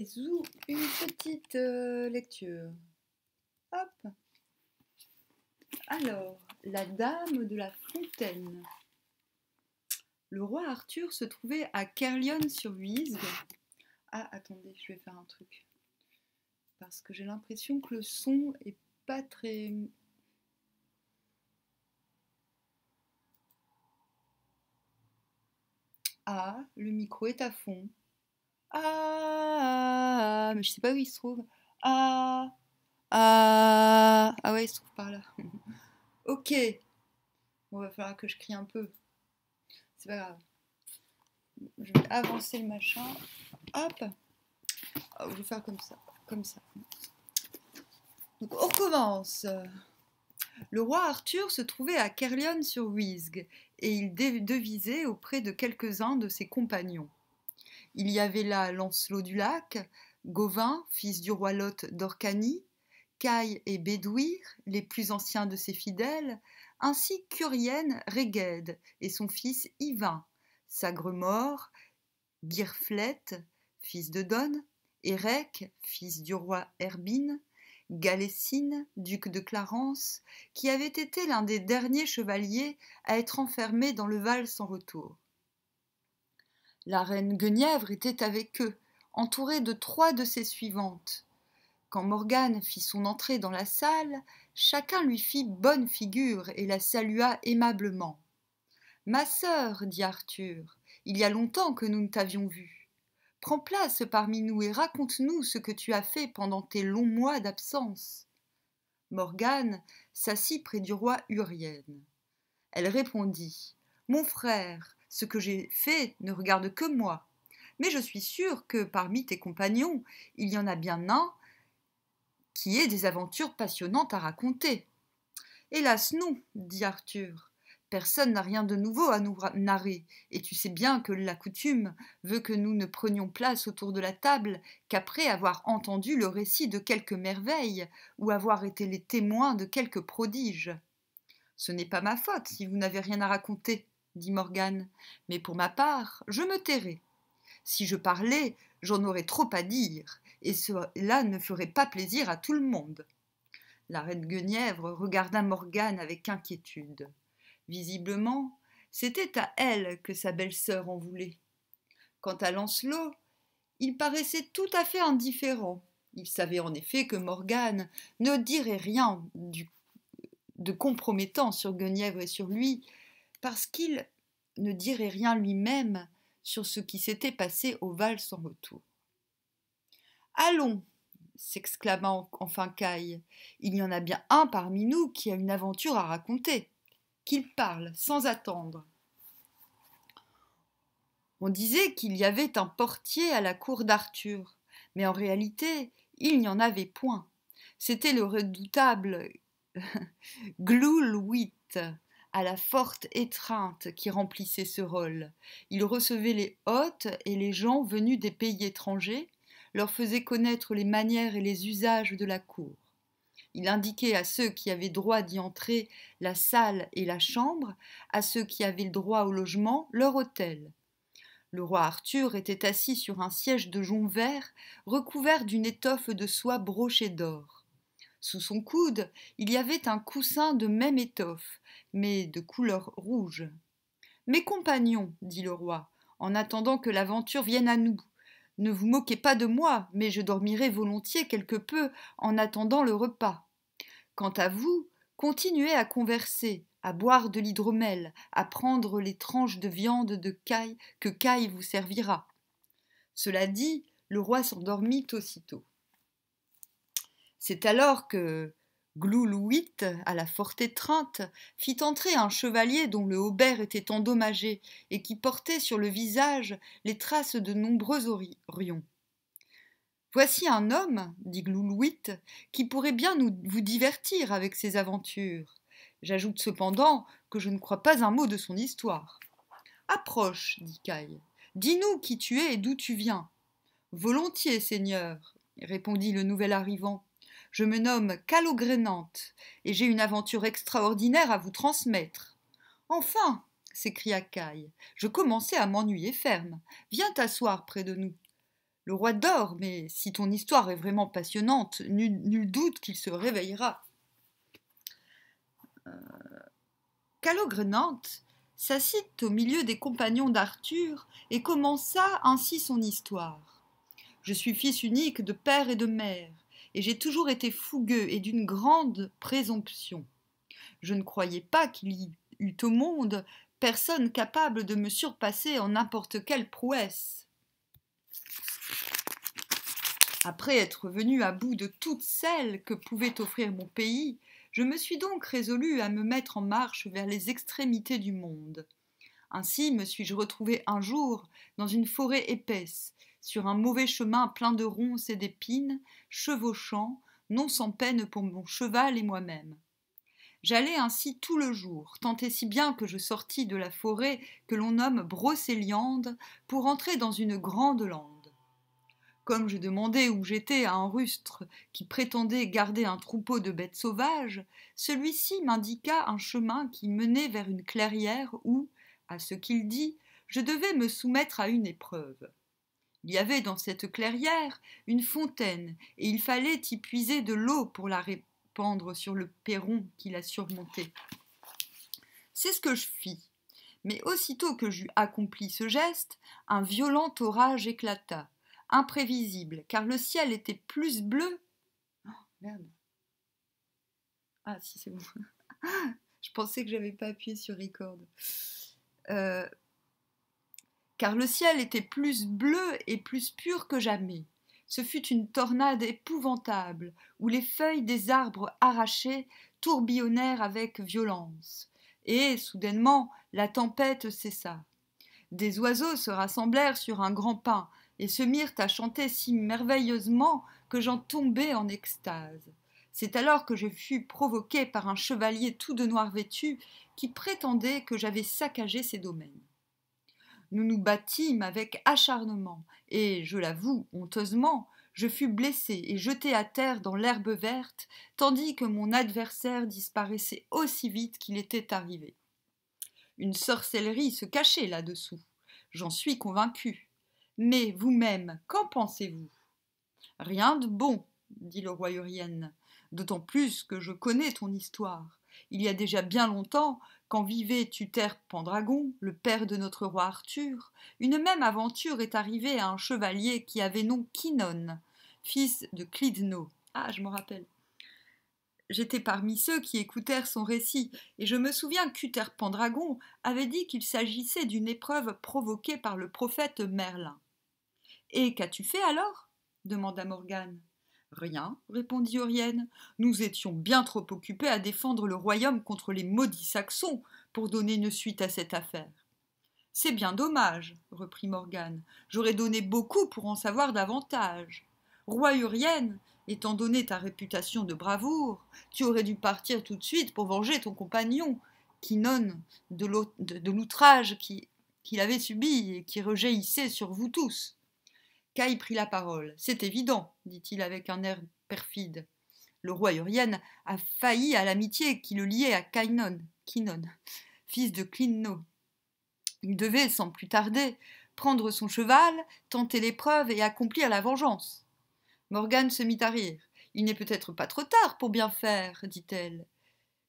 Zou une petite lecture. Hop. Alors, la dame de la fontaine. Le roi Arthur se trouvait à Caerleon-sur-Huisgue. Ah, attendez, je vais faire un truc. Parce que j'ai l'impression que le son est pas très... Ah, le micro est à fond. Ah, mais je sais pas où il se trouve. Ah ouais, il se trouve par là. Ok. Bon, va falloir que je crie un peu. C'est pas grave. Je vais avancer le machin. Hop. Oh, je vais faire comme ça. Comme ça. Donc on recommence. Le roi Arthur se trouvait à Caerleon-sur-Huisgue et il devisait auprès de quelques-uns de ses compagnons. Il y avait là Lancelot du Lac, Gauvin, fils du roi Lot d'Orcanie, Caï et Bédouir, les plus anciens de ses fidèles, ainsi qu'Urienne Régède et son fils Yvain, Sagremort, Girfleth, fils de Donne, Érec, fils du roi Herbine, Galécine, duc de Clarence, qui avait été l'un des derniers chevaliers à être enfermé dans le Val sans retour. La reine Guenièvre était avec eux, entourée de 3 de ses suivantes. Quand Morgane fit son entrée dans la salle, chacun lui fit bonne figure et la salua aimablement. « Ma sœur, dit Arthur, il y a longtemps que nous ne t'avions vue. Prends place parmi nous et raconte-nous ce que tu as fait pendant tes longs mois d'absence. » Morgane s'assit près du roi Urienne. Elle répondit « Mon frère, ce que j'ai fait ne regarde que moi, mais je suis sûre que parmi tes compagnons, il y en a bien un qui ait des aventures passionnantes à raconter. » « Hélas non, dit Arthur, personne n'a rien de nouveau à nous narrer, et tu sais bien que la coutume veut que nous ne prenions place autour de la table qu'après avoir entendu le récit de quelque merveille ou avoir été les témoins de quelque prodige. » « Ce n'est pas ma faute si vous n'avez rien à raconter, dit Morgane, mais pour ma part, je me tairai. Si je parlais, j'en aurais trop à dire, et cela ne ferait pas plaisir à tout le monde. » La reine Guenièvre regarda Morgane avec inquiétude. Visiblement, c'était à elle que sa belle-sœur en voulait. Quant à Lancelot, il paraissait tout à fait indifférent. Il savait en effet que Morgane ne dirait rien de compromettant sur Guenièvre et sur lui, parce qu'il ne dirait rien lui-même sur ce qui s'était passé au Val sans retour. « Allons !» s'exclama enfin Caï, « il y en a bien un parmi nous qui a une aventure à raconter. Qu'il parle, sans attendre. » On disait qu'il y avait un portier à la cour d'Arthur, mais en réalité, il n'y en avait point. C'était le redoutable Glou-Louit, à la forte étreinte, qui remplissait ce rôle. Il recevait les hôtes et les gens venus des pays étrangers, leur faisait connaître les manières et les usages de la cour. Il indiquait à ceux qui avaient droit d'y entrer la salle et la chambre, à ceux qui avaient le droit au logement, leur hôtel. Le roi Arthur était assis sur un siège de jonc vert recouvert d'une étoffe de soie brochée d'or. Sous son coude, il y avait un coussin de même étoffe, mais de couleur rouge. « Mes compagnons, dit le roi, en attendant que l'aventure vienne à nous, ne vous moquez pas de moi, mais je dormirai volontiers quelque peu en attendant le repas. Quant à vous, continuez à converser, à boire de l'hydromel, à prendre les tranches de viande que Caï vous servira. » Cela dit, le roi s'endormit aussitôt. C'est alors que Glou-Louit, à la forte étreinte, fit entrer un chevalier dont le haubert était endommagé et qui portait sur le visage les traces de nombreux horions. « Voici un homme, dit Glou-Louit, qui pourrait bien vous divertir avec ses aventures. J'ajoute cependant que je ne crois pas un mot de son histoire. »« Approche, dit Caï. Dis-nous qui tu es et d'où tu viens. »« Volontiers, seigneur, répondit le nouvel arrivant. Je me nomme Calogrenante, et j'ai une aventure extraordinaire à vous transmettre. »« Enfin, s'écria Caï, je commençais à m'ennuyer ferme. Viens t'asseoir près de nous. » Le roi dort, mais si ton histoire est vraiment passionnante, nul doute qu'il se réveillera. Calogrenant s'assit au milieu des compagnons d'Arthur et commença ainsi son histoire. Je suis fils unique de père et de mère, et j'ai toujours été fougueux et d'une grande présomption. Je ne croyais pas qu'il y eût au monde personne capable de me surpasser en n'importe quelle prouesse. Après être venu à bout de toutes celles que pouvait offrir mon pays, je me suis donc résolu à me mettre en marche vers les extrémités du monde. Ainsi me suis-je retrouvé un jour dans une forêt épaisse, sur un mauvais chemin plein de ronces et d'épines, chevauchant, non sans peine pour mon cheval et moi-même. J'allais ainsi tout le jour, tant et si bien que je sortis de la forêt que l'on nomme Brocéliande pour entrer dans une grande lande. Comme je demandais où j'étais à un rustre qui prétendait garder un troupeau de bêtes sauvages, celui-ci m'indiqua un chemin qui menait vers une clairière où, à ce qu'il dit, je devais me soumettre à une épreuve. Il y avait dans cette clairière une fontaine, et il fallait y puiser de l'eau pour la répandre sur le perron qui la surmontait. C'est ce que je fis, mais aussitôt que j'eus accompli ce geste, un violent orage éclata, imprévisible, car le ciel était plus bleu. Oh, merde. Ah, si, c'est bon. Je pensais que j'avais pas appuyé sur record. Car le ciel était plus bleu et plus pur que jamais. Ce fut une tornade épouvantable, où les feuilles des arbres arrachés tourbillonnèrent avec violence. Et, soudainement, la tempête cessa. Des oiseaux se rassemblèrent sur un grand pin, et se mirent à chanter si merveilleusement que j'en tombai en extase. C'est alors que je fus provoqué par un chevalier tout de noir vêtu qui prétendait que j'avais saccagé ses domaines. Nous nous battîmes avec acharnement, et, je l'avoue honteusement, je fus blessé et jeté à terre dans l'herbe verte, tandis que mon adversaire disparaissait aussi vite qu'il était arrivé. Une sorcellerie se cachait là-dessous, j'en suis convaincu. Mais vous-même, qu'en pensez-vous ? Rien de bon, dit le roi Urienne, d'autant plus que je connais ton histoire. Il y a déjà bien longtemps, quand vivait Tuter Pendragon, le père de notre roi Arthur, une même aventure est arrivée à un chevalier qui avait nom Kynon, fils de Clydno. Ah, je me rappelle. J'étais parmi ceux qui écoutèrent son récit, et je me souviens qu'Uther Pendragon avait dit qu'il s'agissait d'une épreuve provoquée par le prophète Merlin. Et qu'as-tu fait alors ? Demanda Morgane. Rien, répondit Urienne. Nous étions bien trop occupés à défendre le royaume contre les maudits Saxons pour donner une suite à cette affaire. C'est bien dommage, reprit Morgane. J'aurais donné beaucoup pour en savoir davantage. Roi Urienne, étant donné ta réputation de bravoure, tu aurais dû partir tout de suite pour venger ton compagnon, Kynon, de l'outrage qu'il avait subi et qui rejaillissait sur vous tous. Kai prit la parole. C'est évident, dit-il avec un air perfide. Le roi Urienne a failli à l'amitié qui le liait à Kynon, fils de Clydno. Il devait, sans plus tarder, prendre son cheval, tenter l'épreuve et accomplir la vengeance. Morgane se mit à rire. Il n'est peut-être pas trop tard pour bien faire, dit-elle.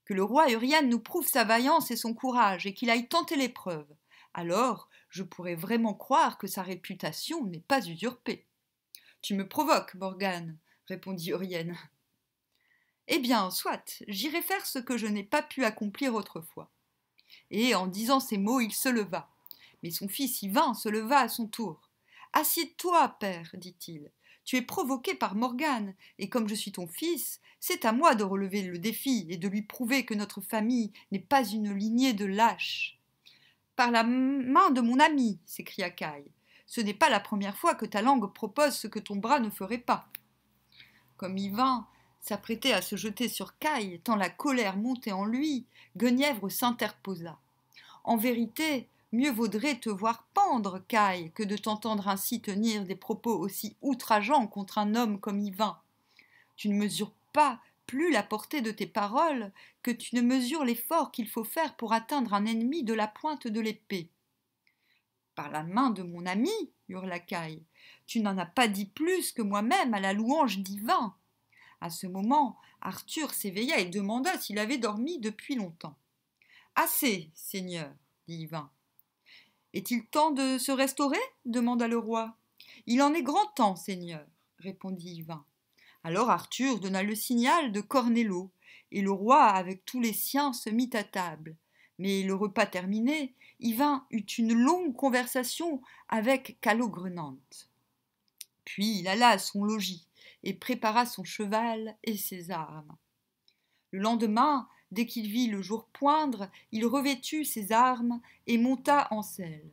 Que le roi Urienne nous prouve sa vaillance et son courage et qu'il aille tenter l'épreuve. Alors, je pourrais vraiment croire que sa réputation n'est pas usurpée. Tu me provoques, Morgane, répondit Urienne. Eh bien, soit, j'irai faire ce que je n'ai pas pu accomplir autrefois. Et en disant ces mots, il se leva. Mais son fils Yvain se leva à son tour. Assieds-toi, père, dit-il. Tu es provoqué par Morgane, et comme je suis ton fils, c'est à moi de relever le défi et de lui prouver que notre famille n'est pas une lignée de lâches. Par la main de mon ami, s'écria Kai. Ce n'est pas la première fois que ta langue propose ce que ton bras ne ferait pas. Comme Yvain s'apprêtait à se jeter sur Kai, tant la colère montait en lui, Guenièvre s'interposa. En vérité, mieux vaudrait te voir pendre, Kai, que de t'entendre ainsi tenir des propos aussi outrageants contre un homme comme Yvain. Tu ne mesures pas plus la portée de tes paroles que tu ne mesures l'effort qu'il faut faire pour atteindre un ennemi de la pointe de l'épée. Par la main de mon ami, hurla Caille. Tu n'en as pas dit plus que moi-même à la louange d'Yvain. À ce moment, Arthur s'éveilla et demanda s'il avait dormi depuis longtemps. Assez, seigneur, dit Yvain. Est-il temps de se restaurer demanda le roi. Il en est grand temps, seigneur, répondit Yvain. Alors Arthur donna le signal de Cornélo, et le roi, avec tous les siens, se mit à table. Mais le repas terminé, Yvain eut une longue conversation avec Calogrenante. Puis il alla à son logis et prépara son cheval et ses armes. Le lendemain, dès qu'il vit le jour poindre, il revêtut ses armes et monta en selle.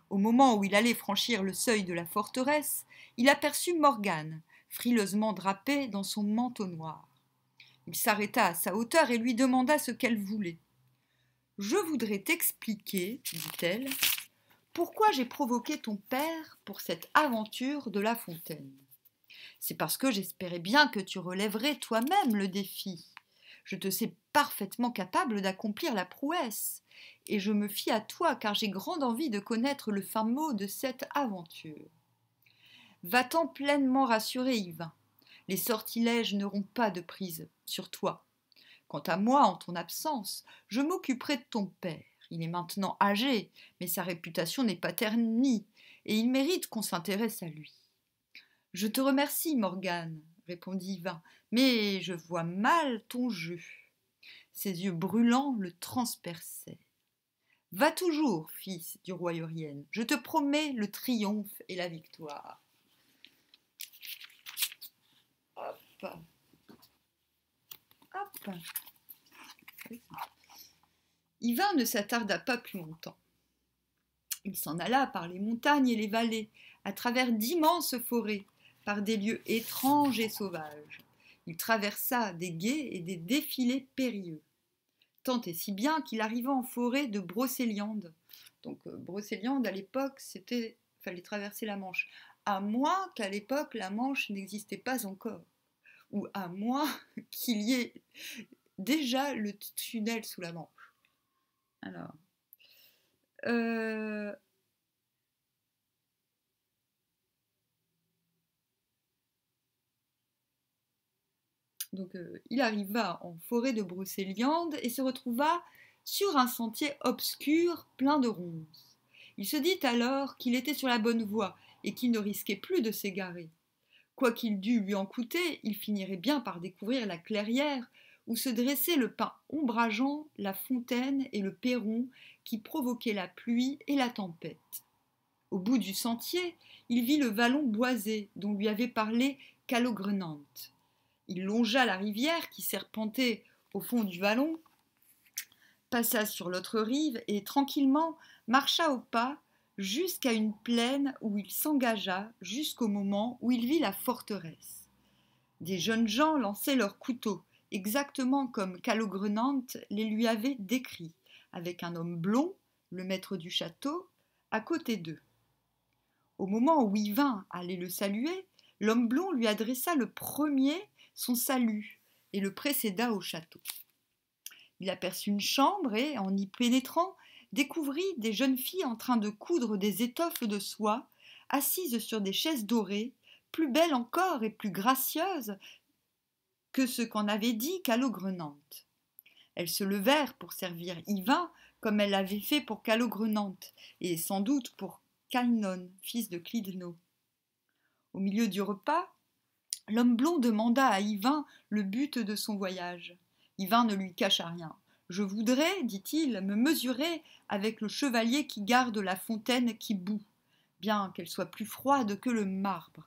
Au moment où il allait franchir le seuil de la forteresse, il aperçut Morgane, frileusement drapée dans son manteau noir. Il s'arrêta à sa hauteur et lui demanda ce qu'elle voulait. « Je voudrais t'expliquer, dit-elle, pourquoi j'ai provoqué ton père pour cette aventure de la fontaine. C'est parce que j'espérais bien que tu relèverais toi-même le défi. Je te sais parfaitement capable d'accomplir la prouesse, et je me fie à toi car j'ai grande envie de connaître le fin mot de cette aventure. Va-t'en pleinement rassurer, Yvain. Les sortilèges n'auront pas de prise sur toi. Quant à moi, en ton absence, je m'occuperai de ton père. Il est maintenant âgé, mais sa réputation n'est pas ternie, et il mérite qu'on s'intéresse à lui. Je te remercie, Morgane, répondit Yvain, mais je vois mal ton jeu. Ses yeux brûlants le transperçaient. Va toujours, fils du roi Urien, je te promets le triomphe et la victoire. Hop. Hop. Yvain ne s'attarda pas plus longtemps. Il s'en alla par les montagnes et les vallées, à travers d'immenses forêts, par des lieux étranges et sauvages. Il traversa des gués et des défilés périlleux. Tant et si bien qu'il arriva en forêt de Brocéliande. Donc Brocéliande, à l'époque, fallait traverser la Manche. À moins qu'à l'époque, la Manche n'existait pas encore. Ou à moins qu'il y ait déjà le tunnel sous la Manche. Alors, il arriva en forêt de Brocéliande et se retrouva sur un sentier obscur plein de ronces. Il se dit alors qu'il était sur la bonne voie et qu'il ne risquait plus de s'égarer. Quoi qu'il dût lui en coûter, il finirait bien par découvrir la clairière où se dressait le pin ombrageant, la fontaine et le perron qui provoquaient la pluie et la tempête. Au bout du sentier, il vit le vallon boisé dont lui avait parlé Calogrenante. Il longea la rivière qui serpentait au fond du vallon, passa sur l'autre rive et tranquillement marcha au pas jusqu'à une plaine où il s'engagea jusqu'au moment où il vit la forteresse. Des jeunes gens lançaient leurs couteaux, exactement comme Calogrenante les lui avait décrits, avec un homme blond, le maître du château, à côté d'eux. Au moment où Yvain allait le saluer, l'homme blond lui adressa le premier son salut et le précéda au château. Il aperçut une chambre et, en y pénétrant, découvrit des jeunes filles en train de coudre des étoffes de soie, assises sur des chaises dorées, plus belles encore et plus gracieuses que ce qu'en avait dit Calogrenante. Elles se levèrent pour servir Yvain comme elles l'avaient fait pour Calogrenante et sans doute pour Kynon, fils de Clydno. Au milieu du repas, l'homme blond demanda à Yvain le but de son voyage. Yvain ne lui cacha rien. « Je voudrais, dit-il, me mesurer avec le chevalier qui garde la fontaine qui bout, bien qu'elle soit plus froide que le marbre. »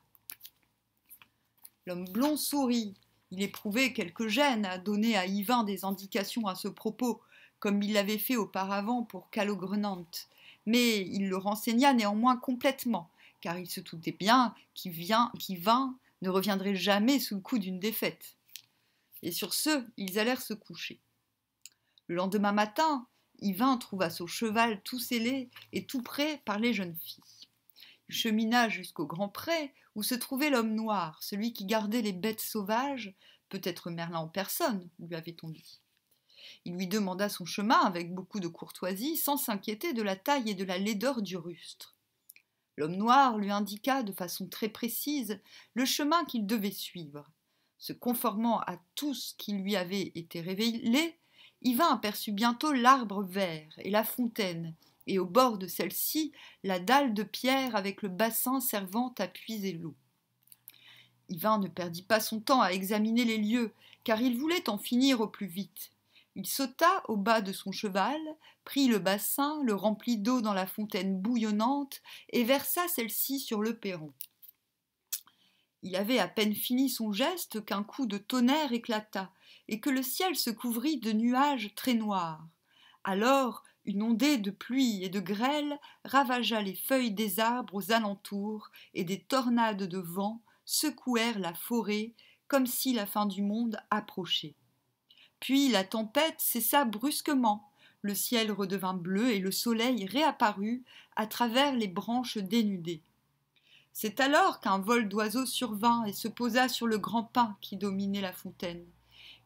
L'homme blond sourit. Il éprouvait quelque gêne à donner à Yvain des indications à ce propos, comme il l'avait fait auparavant pour Calogrenante, mais il le renseigna néanmoins complètement, car il se doutait bien qu'Yvain ne reviendrait jamais sous le coup d'une défaite. Et sur ce, ils allèrent se coucher. Le lendemain matin, Yvain trouva son cheval tout sellé et tout prêt par les jeunes filles. Il chemina jusqu'au grand pré où se trouvait l'homme noir, celui qui gardait les bêtes sauvages, peut-être Merlin en personne, lui avait-on dit. Il lui demanda son chemin avec beaucoup de courtoisie, sans s'inquiéter de la taille et de la laideur du rustre. L'homme noir lui indiqua de façon très précise le chemin qu'il devait suivre. Se conformant à tout ce qui lui avait été révélé, Yvain aperçut bientôt l'arbre vert et la fontaine, et au bord de celle-ci la dalle de pierre avec le bassin servant à puiser l'eau. Yvain ne perdit pas son temps à examiner les lieux, car il voulait en finir au plus vite. Il sauta au bas de son cheval, prit le bassin, le remplit d'eau dans la fontaine bouillonnante et versa celle-ci sur le perron. Il avait à peine fini son geste qu'un coup de tonnerre éclata et que le ciel se couvrit de nuages très noirs. Alors, une ondée de pluie et de grêle ravagea les feuilles des arbres aux alentours et des tornades de vent secouèrent la forêt comme si la fin du monde approchait. Puis la tempête cessa brusquement, le ciel redevint bleu et le soleil réapparut à travers les branches dénudées. C'est alors qu'un vol d'oiseaux survint et se posa sur le grand pin qui dominait la fontaine.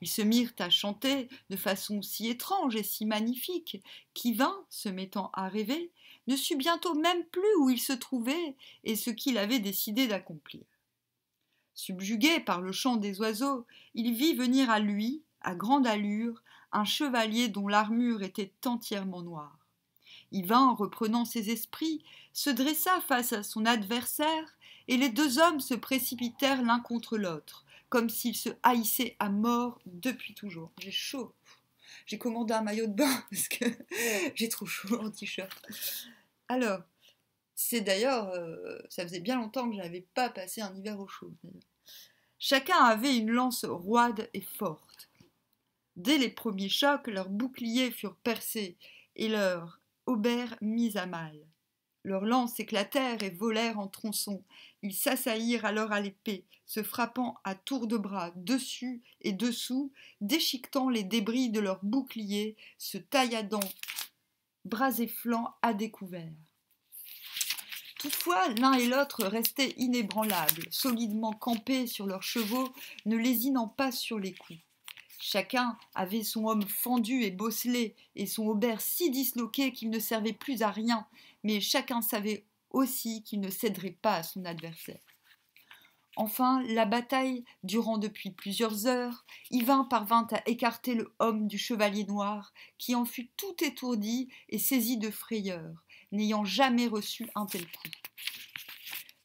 Ils se mirent à chanter de façon si étrange et si magnifique qu'Yvain, se mettant à rêver, ne sut bientôt même plus où il se trouvait et ce qu'il avait décidé d'accomplir. Subjugué par le chant des oiseaux, il vit venir à lui, à grande allure, un chevalier dont l'armure était entièrement noire. Yvain, reprenant ses esprits, se dressa face à son adversaire, et les deux hommes se précipitèrent l'un contre l'autre, comme s'ils se haïssaient à mort depuis toujours. J'ai chaud. J'ai commandé un maillot de bain parce que j'ai trop chaud en t-shirt. Alors, c'est d'ailleurs, ça faisait bien longtemps que je n'avais pas passé un hiver au chaud. Chacun avait une lance roide et forte. Dès les premiers chocs, leurs boucliers furent percés et leurs haubers mis à mal. Leurs lances éclatèrent et volèrent en tronçons. Ils s'assaillirent alors à l'épée, se frappant à tour de bras, dessus et dessous, déchiquetant les débris de leurs boucliers, se tailladant bras et flancs à découvert. Toutefois, l'un et l'autre restaient inébranlables, solidement campés sur leurs chevaux, ne lésinant pas sur les coups. Chacun avait son homme fendu et bosselé, et son haubert si disloqué qu'il ne servait plus à rien, mais chacun savait aussi qu'il ne céderait pas à son adversaire. Enfin, la bataille durant depuis plusieurs heures, Yvain parvint à écarter le homme du chevalier noir, qui en fut tout étourdi et saisi de frayeur, n'ayant jamais reçu un tel coup.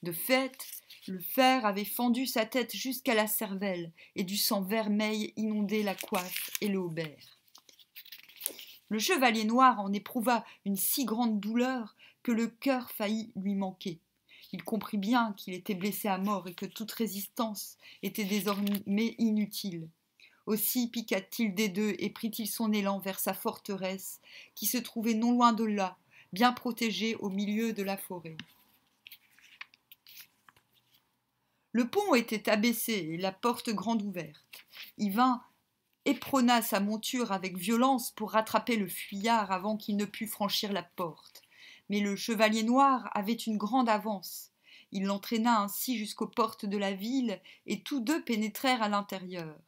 De fait, le fer avait fendu sa tête jusqu'à la cervelle, et du sang vermeil inondait la coiffe et le haubert. Le chevalier noir en éprouva une si grande douleur que le cœur faillit lui manquer. Il comprit bien qu'il était blessé à mort et que toute résistance était désormais inutile. Aussi piqua-t-il des deux et prit-il son élan vers sa forteresse, qui se trouvait non loin de là, bien protégée au milieu de la forêt. Le pont était abaissé et la porte grande ouverte. Yvain éperonna sa monture avec violence pour rattraper le fuyard avant qu'il ne pût franchir la porte. Mais le chevalier noir avait une grande avance. Il l'entraîna ainsi jusqu'aux portes de la ville, et tous deux pénétrèrent à l'intérieur.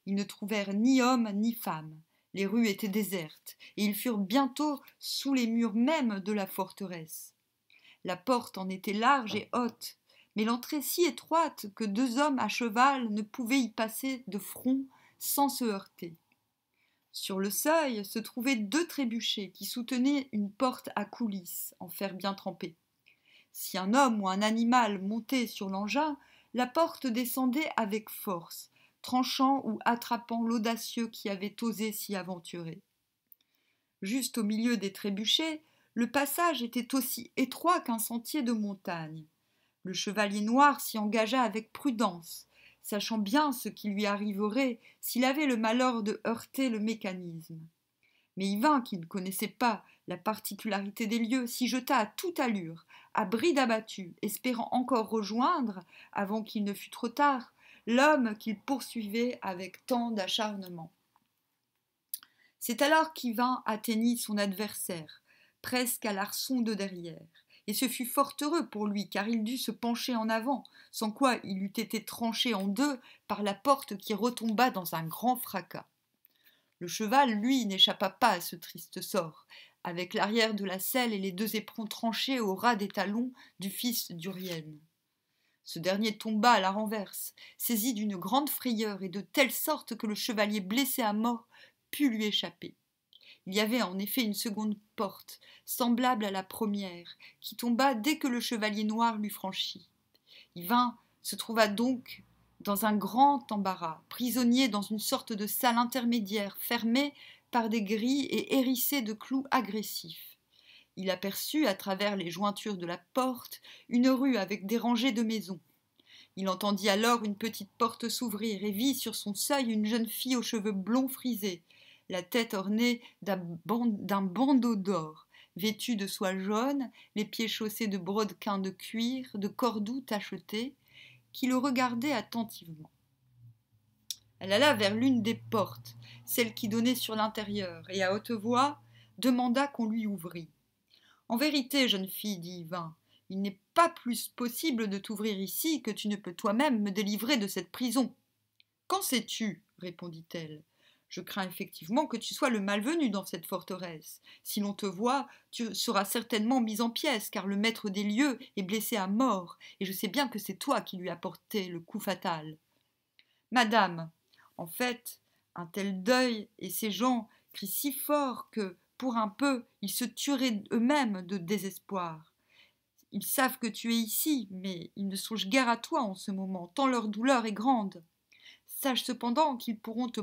Ils ne trouvèrent ni homme ni femme. Les rues étaient désertes, et ils furent bientôt sous les murs même de la forteresse. La porte en était large et haute, mais l'entrée si étroite que deux hommes à cheval ne pouvaient y passer de front sans se heurter. Sur le seuil se trouvaient deux trébuchets qui soutenaient une porte à coulisses en fer bien trempé. Si un homme ou un animal montait sur l'engin, la porte descendait avec force, tranchant ou attrapant l'audacieux qui avait osé s'y aventurer. Juste au milieu des trébuchets, le passage était aussi étroit qu'un sentier de montagne. Le chevalier noir s'y engagea avec prudence, sachant bien ce qui lui arriverait s'il avait le malheur de heurter le mécanisme. Mais Yvain, qui ne connaissait pas la particularité des lieux, s'y jeta à toute allure, à bride abattue, espérant encore rejoindre, avant qu'il ne fût trop tard, l'homme qu'il poursuivait avec tant d'acharnement. C'est alors qu'Yvain atteignit son adversaire, presque à l'arçon de derrière. Et ce fut fort heureux pour lui, car il dut se pencher en avant, sans quoi il eût été tranché en deux par la porte qui retomba dans un grand fracas. Le cheval, lui, n'échappa pas à ce triste sort. avec l'arrière de la selle et les 2 éperons tranchés au ras des talons du fils d'Urienne. Ce dernier tomba à la renverse, saisi d'une grande frayeur et de telle sorte que le chevalier blessé à mort put lui échapper. Il y avait en effet une seconde porte, semblable à la première, qui tomba dès que le chevalier noir l'eut franchie. Yvain se trouva donc dans un grand embarras, prisonnier dans une sorte de salle intermédiaire, fermée par des grilles et hérissée de clous agressifs. Il aperçut, à travers les jointures de la porte, une rue avec des rangées de maisons. Il entendit alors une petite porte s'ouvrir et vit sur son seuil une jeune fille aux cheveux blonds frisés, la tête ornée d'un bandeau d'or, vêtue de soie jaune, les pieds chaussés de brodequins de cuir, de cordous tachetés, qui le regardait attentivement. Elle alla vers l'une des portes, celle qui donnait sur l'intérieur, et à haute voix demanda qu'on lui ouvrît. « En vérité, jeune fille, dit Yvain, il n'est pas plus possible de t'ouvrir ici que tu ne peux toi-même me délivrer de cette prison. »« Qu'en sais-tu » répondit-elle. « Je crains effectivement que tu sois le malvenu dans cette forteresse. Si l'on te voit, tu seras certainement mis en pièces, car le maître des lieux est blessé à mort, et je sais bien que c'est toi qui lui as porté le coup fatal. »« Madame, en fait, un tel deuil, et ces gens crient si fort que, pour un peu, ils se tueraient eux-mêmes de désespoir. Ils savent que tu es ici, mais ils ne songent guère à toi en ce moment, tant leur douleur est grande. Sache cependant qu'ils pourront te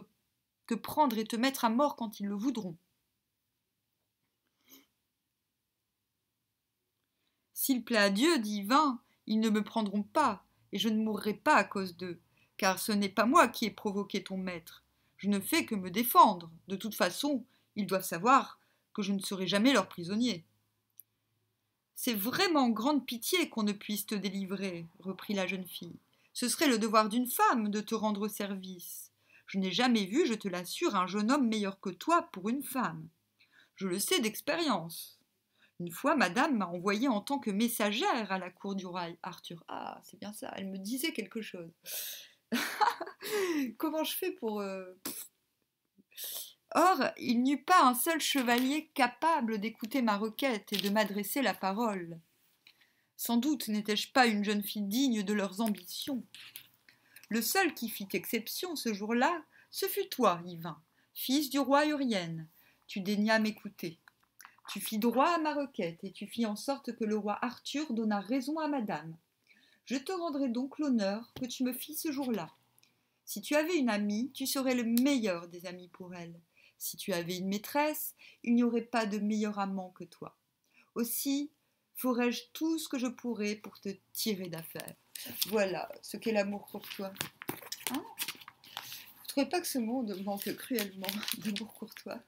prendre et te mettre à mort quand ils le voudront. S'il plaît à Dieu, dit Yvain, ils ne me prendront pas, et je ne mourrai pas à cause d'eux, car ce n'est pas moi qui ai provoqué ton maître. Je ne fais que me défendre. De toute façon, ils doivent savoir que je ne serai jamais leur prisonnier. C'est vraiment grande pitié qu'on ne puisse te délivrer, reprit la jeune fille. Ce serait le devoir d'une femme de te rendre service. Je n'ai jamais vu, je te l'assure, un jeune homme meilleur que toi pour une femme. Je le sais d'expérience. Une fois, madame m'a envoyée en tant que messagère à la cour du roi Arthur. Ah, c'est bien ça, elle me disait quelque chose. Comment je fais pour... Or, il n'y eut pas un seul chevalier capable d'écouter ma requête et de m'adresser la parole. Sans doute n'étais-je pas une jeune fille digne de leurs ambitions. Le seul qui fit exception ce jour-là, ce fut toi, Yvain, fils du roi Urienne. Tu daignas m'écouter. Tu fis droit à ma requête, et tu fis en sorte que le roi Arthur donna raison à madame. Je te rendrai donc l'honneur que tu me fis ce jour-là. Si tu avais une amie, tu serais le meilleur des amis pour elle. Si tu avais une maîtresse, il n'y aurait pas de meilleur amant que toi. Aussi, ferai-je tout ce que je pourrai pour te tirer d'affaire. Voilà ce qu'est l'amour pour toi. Hein? Vous ne trouvez pas que ce monde manque cruellement d'amour courtois?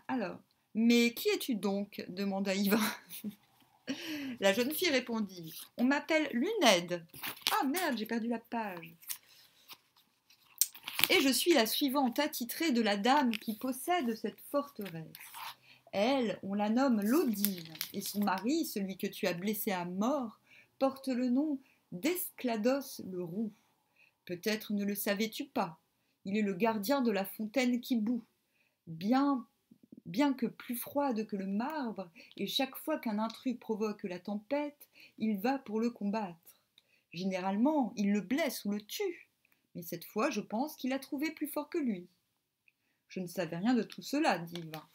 Alors, mais qui es-tu donc? Demanda Yvain. La jeune fille répondit. On m'appelle Luned. Ah merde, j'ai perdu la page. Et je suis la suivante attitrée de la dame qui possède cette forteresse. Elle, on la nomme Lodine, et son mari, celui que tu as blessé à mort, porte le nom d'Esclados le Roux. Peut-être ne le savais-tu pas. Il est le gardien de la fontaine qui bout. Bien que plus froide que le marbre, et chaque fois qu'un intrus provoque la tempête, il va pour le combattre. Généralement, il le blesse ou le tue. Mais cette fois, je pense qu'il a trouvé plus fort que lui. Je ne savais rien de tout cela, dit Yvain.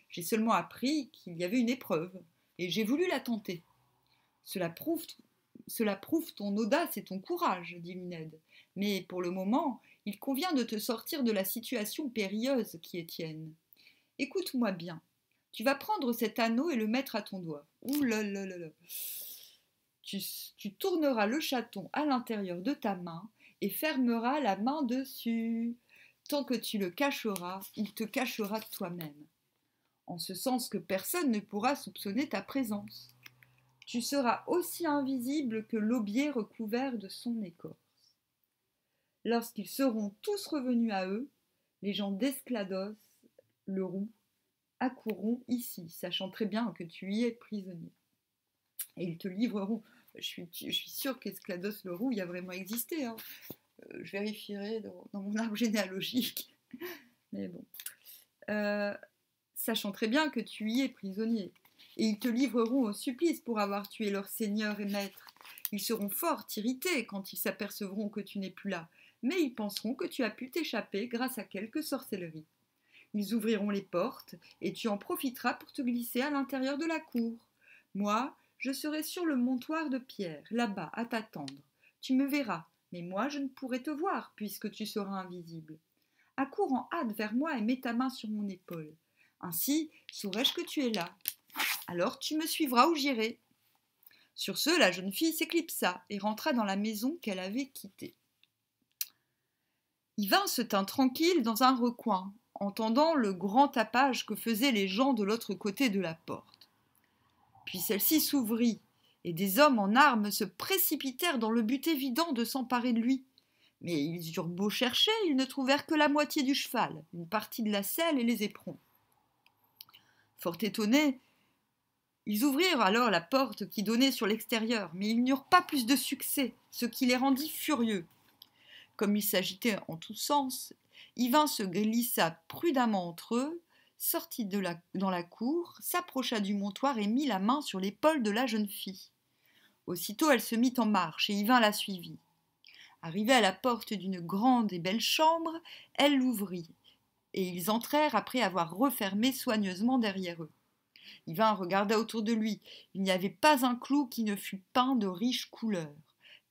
J'ai seulement appris qu'il y avait une épreuve, et j'ai voulu la tenter. Cela prouve ton audace et ton courage, dit Luned. Mais pour le moment, il convient de te sortir de la situation périlleuse qui est tienne. Écoute-moi bien. Tu vas prendre cet anneau et le mettre à ton doigt. Ouh là là là là. Tu tourneras le chaton à l'intérieur de ta main et fermeras la main dessus. Tant que tu le cacheras, il te cachera toi-même. En ce sens que personne ne pourra soupçonner ta présence. Tu seras aussi invisible que l'aubier recouvert de son écorce. Lorsqu'ils seront tous revenus à eux, les gens d'Esclados, le Roux, accourront ici, sachant très bien que tu y es prisonnier. Et ils te livreront. Je suis sûre qu'Esclados le Roux y a vraiment existé. Hein. Je vérifierai dans mon arbre généalogique. Mais bon. sachant très bien que tu y es prisonnier. Et ils te livreront au supplice pour avoir tué leur seigneur et maître. Ils seront fort irrités quand ils s'apercevront que tu n'es plus là, mais ils penseront que tu as pu t'échapper grâce à quelque sorcellerie. Ils ouvriront les portes, et tu en profiteras pour te glisser à l'intérieur de la cour. Moi, je serai sur le montoir de pierre, là-bas, à t'attendre. Tu me verras, mais moi je ne pourrai te voir, puisque tu seras invisible. Accours en hâte vers moi et mets ta main sur mon épaule. Ainsi, saurai-je que tu es là. Alors tu me suivras où j'irai. Sur ce, la jeune fille s'éclipsa et rentra dans la maison qu'elle avait quittée. Yvain se tint tranquille dans un recoin, entendant le grand tapage que faisaient les gens de l'autre côté de la porte. Puis celle-ci s'ouvrit, et des hommes en armes se précipitèrent dans le but évident de s'emparer de lui. Mais ils eurent beau chercher, ils ne trouvèrent que la moitié du cheval, une partie de la selle et les éperons. Fort étonnés, ils ouvrirent alors la porte qui donnait sur l'extérieur, mais ils n'eurent pas plus de succès, ce qui les rendit furieux. Comme ils s'agitaient en tous sens, Yvain se glissa prudemment entre eux, sortit dans la cour, s'approcha du montoir et mit la main sur l'épaule de la jeune fille. Aussitôt elle se mit en marche et Yvain la suivit. Arrivée à la porte d'une grande et belle chambre, elle l'ouvrit, et ils entrèrent après avoir refermé soigneusement derrière eux. Yvain regarda autour de lui. Il n'y avait pas un clou qui ne fût peint de riches couleurs,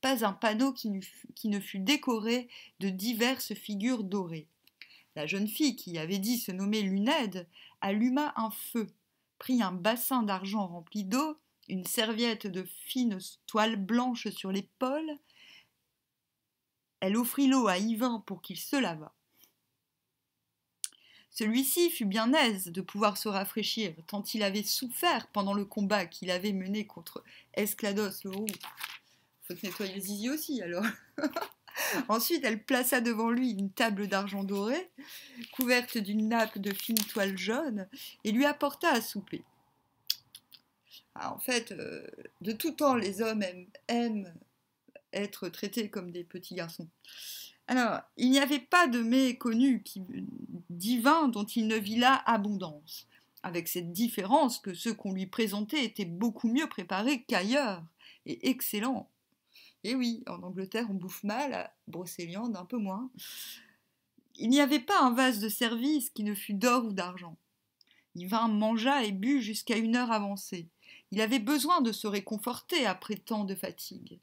pas un panneau qui ne fût décoré de diverses figures dorées. La jeune fille, qui avait dit se nommer Lunède, alluma un feu, prit un bassin d'argent rempli d'eau, une serviette de fine toile blanche sur l'épaule. Elle offrit l'eau à Yvain pour qu'il se lavât. Celui-ci fut bien aise de pouvoir se rafraîchir, tant il avait souffert pendant le combat qu'il avait mené contre Esclados le roux. Faut se nettoyer le zizi aussi, alors. Ensuite, elle plaça devant lui une table d'argent doré, couverte d'une nappe de fine toile jaune, et lui apporta à souper. En fait, de tout temps, les hommes aiment être traités comme des petits garçons. Alors, il n'y avait pas de mets connu divin dont il ne vît là abondance, avec cette différence que ceux qu'on lui présentait étaient beaucoup mieux préparés qu'ailleurs, et excellents. Et oui, en Angleterre on bouffe mal, à Brocéliande un peu moins. Il n'y avait pas un vase de service qui ne fût d'or ou d'argent. Yvain mangea et but jusqu'à une heure avancée. Il avait besoin de se réconforter après tant de fatigue.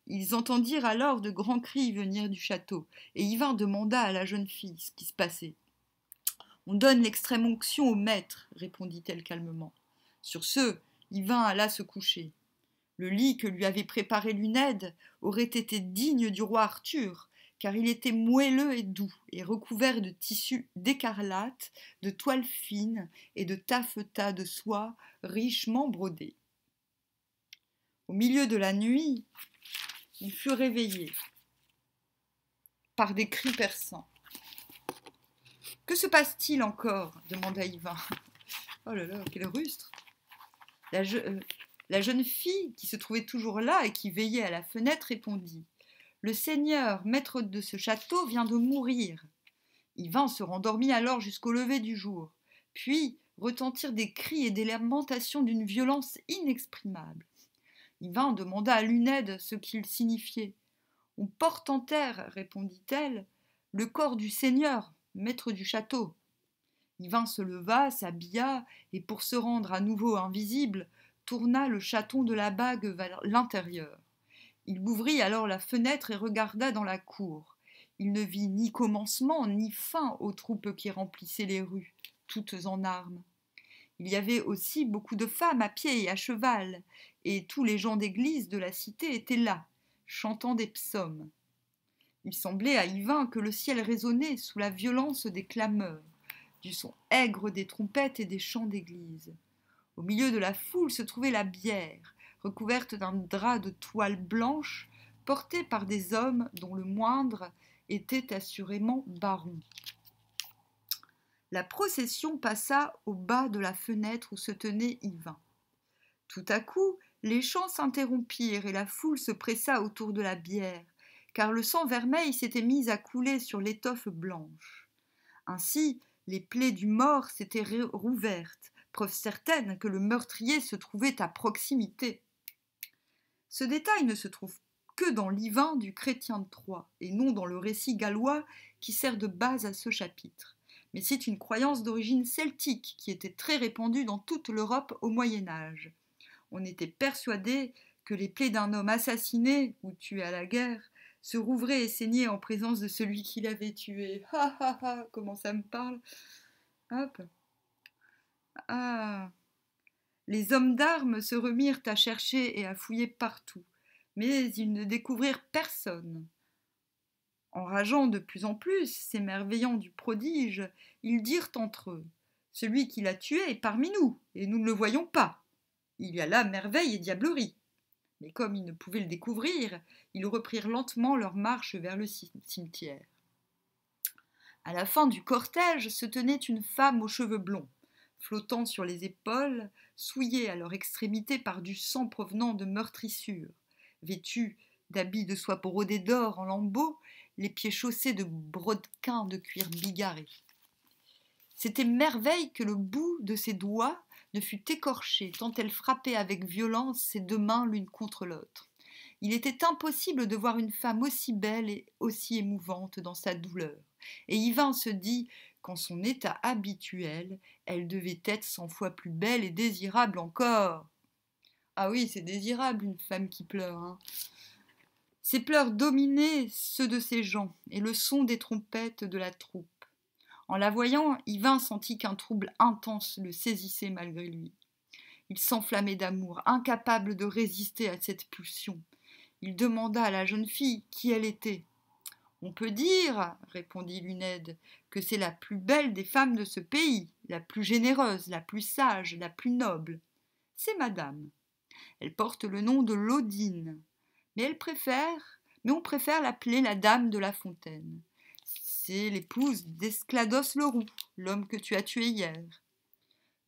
Ils entendirent alors de grands cris venir du château, et Yvain demanda à la jeune fille ce qui se passait. « On donne l'extrême onction au maître, répondit-elle calmement. Sur ce, Yvain alla se coucher. Le lit que lui avait préparé Lunède aurait été digne du roi Arthur, car il était moelleux et doux, et recouvert de tissus d'écarlate, de toile fine et de taffetas de soie richement brodés. Au milieu de la nuit, il fut réveillé par des cris perçants. « Que se passe-t-il encore » demanda Yvain. Oh là là, quel rustre. La jeune fille, qui se trouvait toujours là et qui veillait à la fenêtre, répondit « Le seigneur, maître de ce château, vient de mourir. » Yvain se rendormit alors jusqu'au lever du jour. Puis retentirent des cris et des lamentations d'une violence inexprimable. Yvain demanda à Lunède ce qu'il signifiait. « On porte en terre, répondit-elle, le corps du seigneur, maître du château. » Yvain se leva, s'habilla, et pour se rendre à nouveau invisible, tourna le chaton de la bague vers l'intérieur. Il ouvrit alors la fenêtre et regarda dans la cour. Il ne vit ni commencement ni fin aux troupes qui remplissaient les rues, toutes en armes. Il y avait aussi beaucoup de femmes à pied et à cheval, et tous les gens d'église de la cité étaient là, chantant des psaumes. Il semblait à Yvain que le ciel résonnait sous la violence des clameurs, du son aigre des trompettes et des chants d'église. Au milieu de la foule se trouvait la bière, recouverte d'un drap de toile blanche, portée par des hommes dont le moindre était assurément baron. La procession passa au bas de la fenêtre où se tenait Yvain. Tout à coup, les chants s'interrompirent et la foule se pressa autour de la bière, car le sang vermeil s'était mis à couler sur l'étoffe blanche. Ainsi, Les plaies du mort s'étaient rouvertes, preuve certaine que le meurtrier se trouvait à proximité. Ce détail ne se trouve que dans l'Yvain du Chrétien de Troyes, et non dans le récit gallois qui sert de base à ce chapitre. Mais c'est une croyance d'origine celtique qui était très répandue dans toute l'Europe au Moyen Âge. On était persuadé que les plaies d'un homme assassiné ou tué à la guerre se rouvraient et saignaient en présence de celui qui l'avait tué. Ha ha ha, comment ça me parle. Hop. Ah. Les hommes d'armes se remirent à chercher et à fouiller partout, mais ils ne découvrirent personne. Enrageant de plus en plus, s'émerveillant du prodige, ils dirent entre eux « Celui qui l'a tué est parmi nous, et nous ne le voyons pas. Il y a là merveille et diablerie. » Mais comme ils ne pouvaient le découvrir, ils reprirent lentement leur marche vers le cimetière. À la fin du cortège se tenait une femme aux cheveux blonds, flottant sur les épaules, souillée à leur extrémité par du sang provenant de meurtrissures, vêtue d'habits de soie brodés d'or en lambeaux, les pieds chaussés de brodequins de cuir bigarré. C'était merveille que le bout de ses doigts ne fût écorché, tant elle frappait avec violence ses deux mains l'une contre l'autre. Il était impossible de voir une femme aussi belle et aussi émouvante dans sa douleur, et Yvain se dit qu'en son état habituel, elle devait être 100 fois plus belle et désirable encore. Ah oui, c'est désirable une femme qui pleure, hein. Ses pleurs dominaient ceux de ses gens, et le son des trompettes de la troupe. En la voyant, Yvain sentit qu'un trouble intense le saisissait malgré lui. Il s'enflammait d'amour, incapable de résister à cette pulsion. Il demanda à la jeune fille qui elle était. « On peut dire, répondit Luned, que c'est la plus belle des femmes de ce pays, la plus généreuse, la plus sage, la plus noble. C'est madame. Elle porte le nom de Laudine, mais on préfère l'appeler la dame de la Fontaine. C'est l'épouse d'Esclados Leroux, l'homme que tu as tué hier. »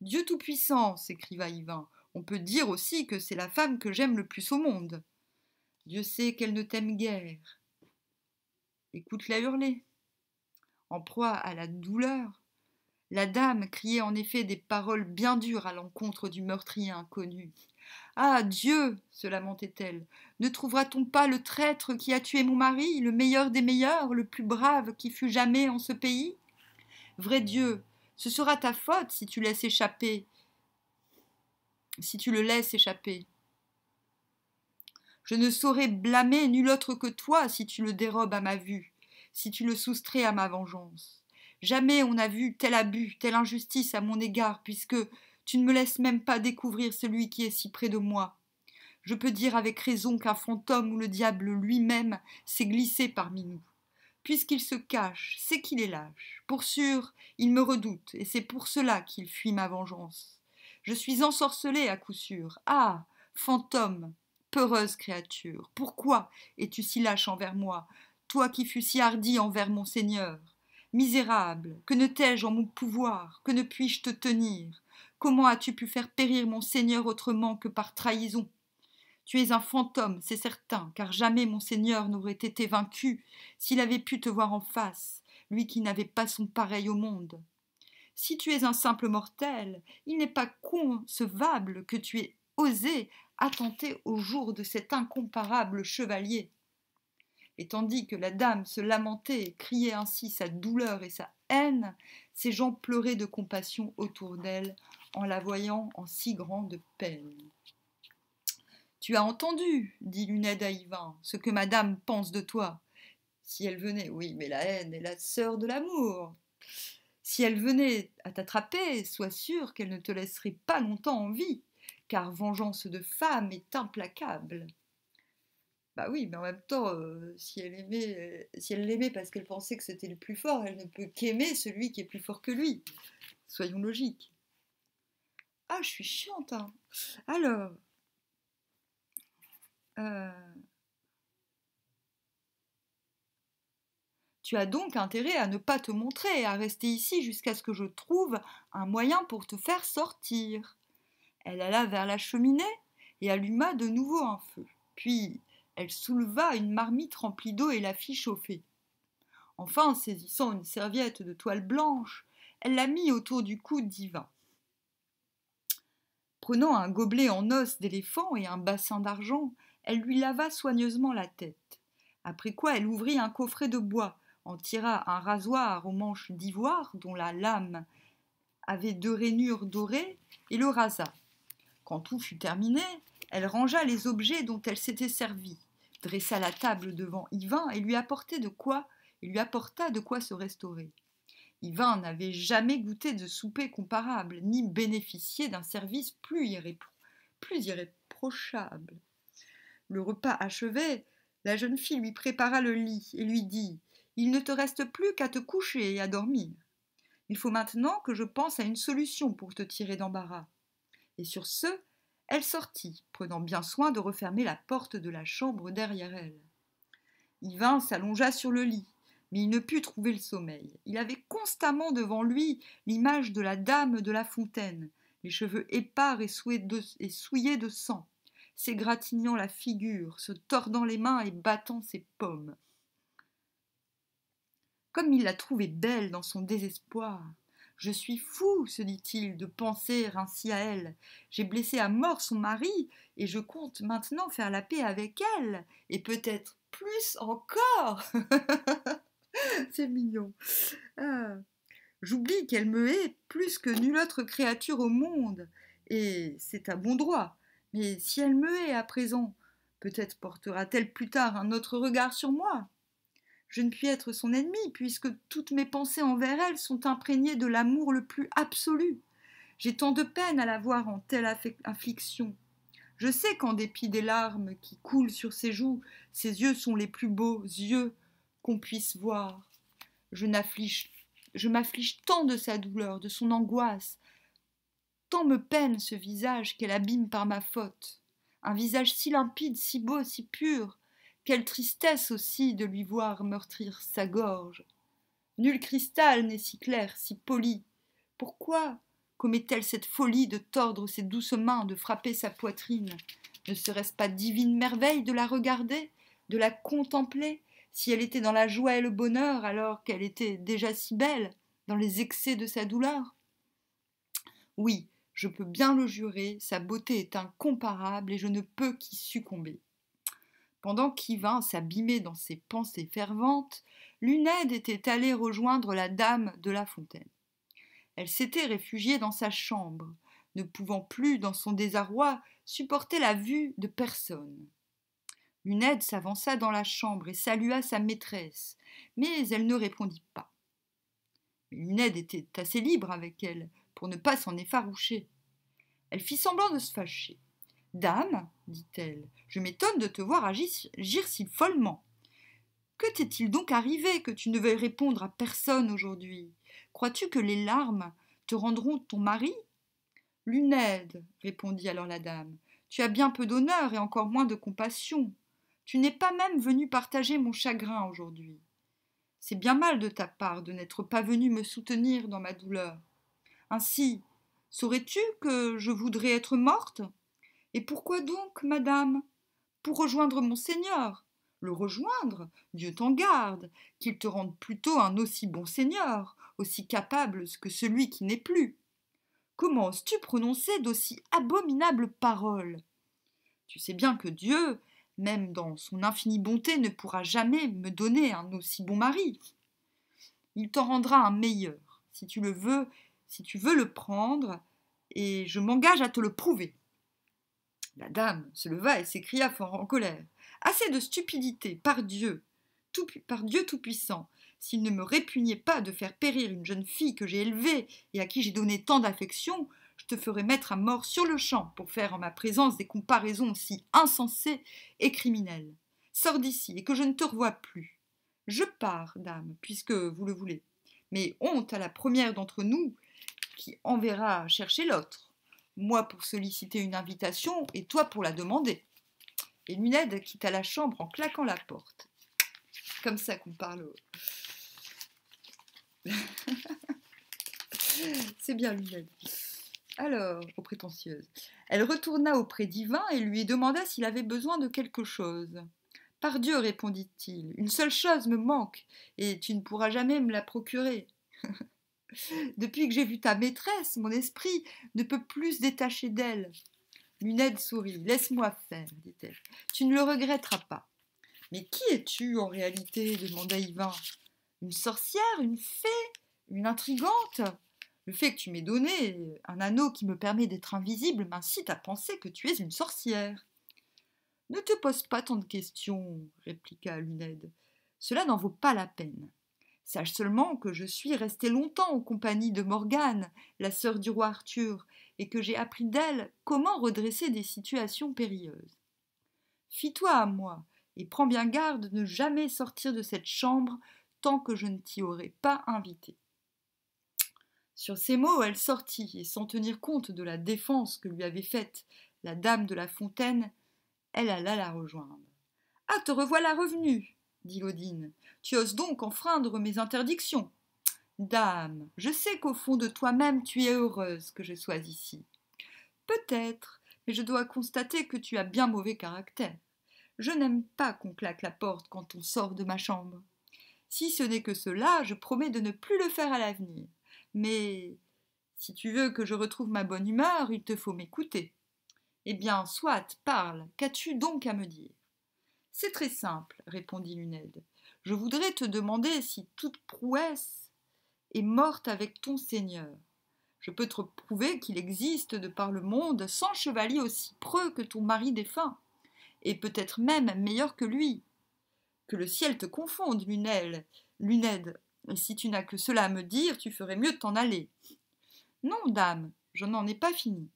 « Dieu tout-puissant, s'écria Yvain, on peut dire aussi que c'est la femme que j'aime le plus au monde. Dieu sait qu'elle ne t'aime guère. Écoute-la hurler. » En proie à la douleur, la dame criait en effet des paroles bien dures à l'encontre du meurtrier inconnu. « Ah, Dieu !» se lamentait-elle, « ne trouvera-t-on pas le traître qui a tué mon mari, le meilleur des meilleurs, le plus brave qui fut jamais en ce pays ? Vrai Dieu, ce sera ta faute si tu le laisses échapper. Je ne saurais blâmer nul autre que toi si tu le dérobes à ma vue, si tu le soustrais à ma vengeance. Jamais on n'a vu tel abus, telle injustice à mon égard, puisque tu ne me laisses même pas découvrir celui qui est si près de moi. Je peux dire avec raison qu'un fantôme ou le diable lui-même s'est glissé parmi nous. Puisqu'il se cache, c'est qu'il est lâche. Pour sûr, il me redoute, et c'est pour cela qu'il fuit ma vengeance. Je suis ensorcelée à coup sûr. Ah, fantôme, peureuse créature, pourquoi es-tu si lâche envers moi, toi qui fus si hardi envers mon Seigneur ? Misérable, que ne t'ai-je en mon pouvoir, que ne puis-je te tenir ? Comment as-tu pu faire périr mon Seigneur autrement que par trahison ? Tu es un fantôme, c'est certain, car jamais mon Seigneur n'aurait été vaincu s'il avait pu te voir en face, lui qui n'avait pas son pareil au monde. Si tu es un simple mortel, il n'est pas concevable que tu aies osé attenter au jour de cet incomparable chevalier. » Et tandis que la dame se lamentait et criait ainsi sa douleur et sa haine, ses gens pleuraient de compassion autour d'elle en la voyant en si grande peine. « Tu as entendu, dit Luned à Yvain, ce que madame pense de toi. Si elle venait, oui, mais la haine est la sœur de l'amour. Si elle venait à t'attraper, sois sûr qu'elle ne te laisserait pas longtemps en vie, car vengeance de femme est implacable. » Bah oui, mais en même temps, si elle l'aimait parce qu'elle pensait que c'était le plus fort, elle ne peut qu'aimer celui qui est plus fort que lui. Soyons logiques. Ah, je suis chiante, hein. Alors, tu as donc intérêt à ne pas te montrer et à rester ici jusqu'à ce que je trouve un moyen pour te faire sortir. Elle alla vers la cheminée et alluma de nouveau un feu. Puis elle souleva une marmite remplie d'eau et la fit chauffer. Enfin, saisissant une serviette de toile blanche, elle la mit autour du cou d'Yvain. Prenant un gobelet en os d'éléphant et un bassin d'argent, elle lui lava soigneusement la tête. Après quoi elle ouvrit un coffret de bois, en tira un rasoir aux manches d'ivoire dont la lame avait 2 rainures dorées et le rasa. Quand tout fut terminé, elle rangea les objets dont elle s'était servie, dressa la table devant Yvain et lui apporta de quoi se restaurer. Yvain n'avait jamais goûté de souper comparable, ni bénéficié d'un service plus irréprochable. Le repas achevé, la jeune fille lui prépara le lit et lui dit « Il ne te reste plus qu'à te coucher et à dormir. Il faut maintenant que je pense à une solution pour te tirer d'embarras. » Et sur ce, elle sortit, prenant bien soin de refermer la porte de la chambre derrière elle. Yvain s'allongea sur le lit, mais il ne put trouver le sommeil. Il avait constamment devant lui l'image de la dame de la fontaine, les cheveux épars et souillés de sang, s'égratignant la figure, se tordant les mains et battant ses pommes. Comme il la trouvait belle dans son désespoir. « Je suis fou, se dit-il, de penser ainsi à elle. J'ai blessé à mort son mari, et je compte maintenant faire la paix avec elle, et peut-être plus encore. » C'est mignon. Ah. J'oublie qu'elle me hait plus que nulle autre créature au monde, et c'est à bon droit. Mais si elle me hait à présent, peut-être portera-t-elle plus tard un autre regard sur moi. Je ne puis être son ennemi, puisque toutes mes pensées envers elle sont imprégnées de l'amour le plus absolu. J'ai tant de peine à la voir en telle affliction. Je sais qu'en dépit des larmes qui coulent sur ses joues, ses yeux sont les plus beaux yeux qu'on puisse voir. Je m'afflige tant de sa douleur, de son angoisse, tant me peine ce visage qu'elle abîme par ma faute. Un visage si limpide, si beau, si pur. Quelle tristesse aussi de lui voir meurtrir sa gorge. Nul cristal n'est si clair, si poli. Pourquoi commet-elle cette folie de tordre ses douces mains, de frapper sa poitrine? Ne serait-ce pas divine merveille de la regarder, de la contempler, si elle était dans la joie et le bonheur, alors qu'elle était déjà si belle, dans les excès de sa douleur? Oui, je peux bien le jurer, sa beauté est incomparable et je ne peux qu'y succomber. Pendant qu'Yvain s'abîmait dans ses pensées ferventes, Luned était allée rejoindre la dame de la fontaine. Elle s'était réfugiée dans sa chambre, ne pouvant plus, dans son désarroi, supporter la vue de personne. Luned s'avança dans la chambre et salua sa maîtresse, mais elle ne répondit pas. Mais Luned était assez libre avec elle pour ne pas s'en effaroucher. Elle fit semblant de se fâcher. « Dame, dit-elle, je m'étonne de te voir agir si follement. Que t'est-il donc arrivé que tu ne veuilles répondre à personne aujourd'hui? Crois-tu que les larmes te rendront ton mari? » « Luned, répondit alors la dame, tu as bien peu d'honneur et encore moins de compassion. Tu n'es pas même venue partager mon chagrin aujourd'hui. C'est bien mal de ta part de n'être pas venue me soutenir dans ma douleur. Ainsi, saurais-tu que je voudrais être morte? Et pourquoi donc, madame? Pour rejoindre mon Seigneur. Le rejoindre, Dieu t'en garde, qu'il te rende plutôt un aussi bon Seigneur, aussi capable que celui qui n'est plus. Comment oses-tu prononcer d'aussi abominables paroles? Tu sais bien que Dieu, même dans son infinie bonté, ne pourra jamais me donner un aussi bon mari. Il t'en rendra un meilleur, si tu veux le prendre, et je m'engage à te le prouver. La dame se leva et s'écria fort en colère. Assez de stupidité, par Dieu Tout-Puissant, s'il ne me répugnait pas de faire périr une jeune fille que j'ai élevée et à qui j'ai donné tant d'affection, je te ferai mettre à mort sur le champ pour faire en ma présence des comparaisons si insensées et criminelles. Sors d'ici et que je ne te revoie plus. Je pars, dame, puisque vous le voulez. Mais honte à la première d'entre nous qui enverra chercher l'autre. Moi pour solliciter une invitation et toi pour la demander. Et Luned quitta la chambre en claquant la porte. Comme ça qu'on parle. C'est bien Luned. Alors, aux prétentieuses. Elle retourna auprès d'Yvain et lui demanda s'il avait besoin de quelque chose. Par Dieu, répondit-il, une seule chose me manque, et tu ne pourras jamais me la procurer. Depuis que j'ai vu ta maîtresse, mon esprit ne peut plus se détacher d'elle. Luned sourit. Laisse-moi faire, dit-elle. Tu ne le regretteras pas. Mais qui es-tu en réalité demanda Yvain. Une sorcière, une fée, une intrigante? Le fait que tu m'aies donné un anneau qui me permet d'être invisible m'incite à penser que tu es une sorcière. Ne te pose pas tant de questions, répliqua Luned. Cela n'en vaut pas la peine. Sache seulement que je suis restée longtemps en compagnie de Morgane, la sœur du roi Arthur, et que j'ai appris d'elle comment redresser des situations périlleuses. Fie-toi à moi, et prends bien garde de ne jamais sortir de cette chambre tant que je ne t'y aurai pas invité. Sur ces mots, elle sortit, et sans tenir compte de la défense que lui avait faite la dame de la fontaine, elle alla la rejoindre. « Ah, te revoilà revenue, dit Odine. Tu oses donc enfreindre mes interdictions. Dame, je sais qu'au fond de toi-même tu es heureuse que je sois ici. Peut-être, mais je dois constater que tu as bien mauvais caractère. Je n'aime pas qu'on claque la porte quand on sort de ma chambre. Si ce n'est que cela, je promets de ne plus le faire à l'avenir. Mais si tu veux que je retrouve ma bonne humeur, il te faut m'écouter. Eh bien, soit, parle, qu'as-tu donc à me dire? C'est très simple, répondit Luned. Je voudrais te demander si toute prouesse est morte avec ton seigneur. Je peux te prouver qu'il existe de par le monde 100 chevaliers aussi preux que ton mari défunt, et peut-être même meilleurs que lui. Que le ciel te confonde, Luned, et si tu n'as que cela à me dire, tu ferais mieux de t'en aller. Non, dame, je n'en ai pas fini.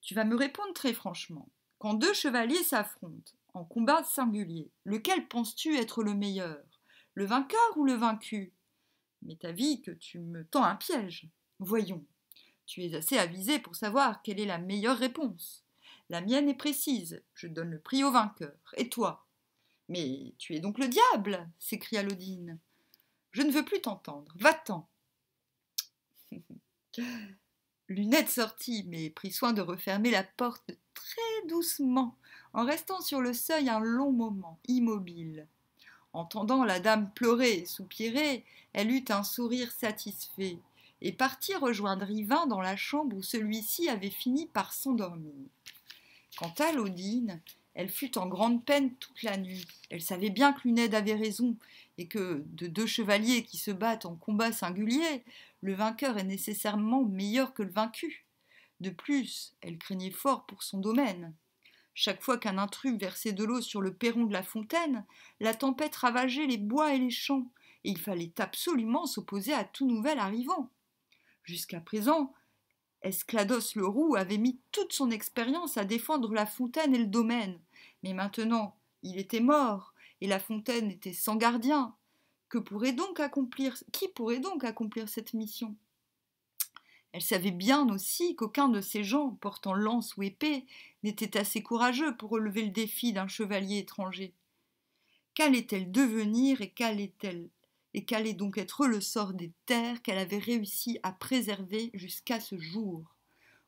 Tu vas me répondre très franchement. Quand deux chevaliers s'affrontent, en combat singulier, lequel penses-tu être le meilleur? Le vainqueur ou le vaincu? M'est avis que tu me tends un piège. Voyons, tu es assez avisé pour savoir quelle est la meilleure réponse. La mienne est précise, je donne le prix au vainqueur. Et toi? Mais tu es donc le diable, s'écria Lodine. Je ne veux plus t'entendre, va-t'en. Luned sortit, mais prit soin de refermer la porte très doucement, en restant sur le seuil un long moment, immobile. Entendant la dame pleurer et soupirer, elle eut un sourire satisfait, et partit rejoindre Yvain dans la chambre où celui-ci avait fini par s'endormir. Quant à Lodine, elle fut en grande peine toute la nuit. Elle savait bien que Luned avait raison, et que, de deux chevaliers qui se battent en combat singulier, le vainqueur est nécessairement meilleur que le vaincu. De plus, elle craignait fort pour son domaine. Chaque fois qu'un intrus versait de l'eau sur le perron de la fontaine, la tempête ravageait les bois et les champs, et il fallait absolument s'opposer à tout nouvel arrivant. Jusqu'à présent, Esclados le roux avait mis toute son expérience à défendre la fontaine et le domaine, mais maintenant il était mort, et la fontaine était sans gardien. Qui pourrait donc accomplir cette mission? Elle savait bien aussi qu'aucun de ces gens, portant lance ou épée, n'était assez courageux pour relever le défi d'un chevalier étranger. Qu'allait-elle devenir et qu'allait donc être le sort des terres qu'elle avait réussi à préserver jusqu'à ce jour?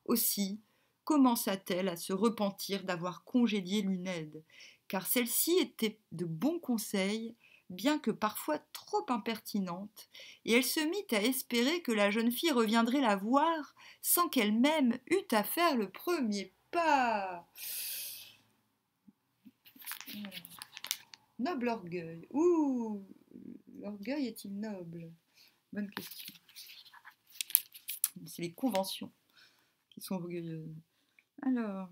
Aussi commença-t-elle à se repentir d'avoir congédié Luned, car celle-ci était de bons conseils, bien que parfois trop impertinente, et elle se mit à espérer que la jeune fille reviendrait la voir sans qu'elle-même eût à faire le premier pas. Noble orgueil. Ouh, l'orgueil est-il noble? Bonne question. C'est les conventions qui sont orgueilleuses. Alors,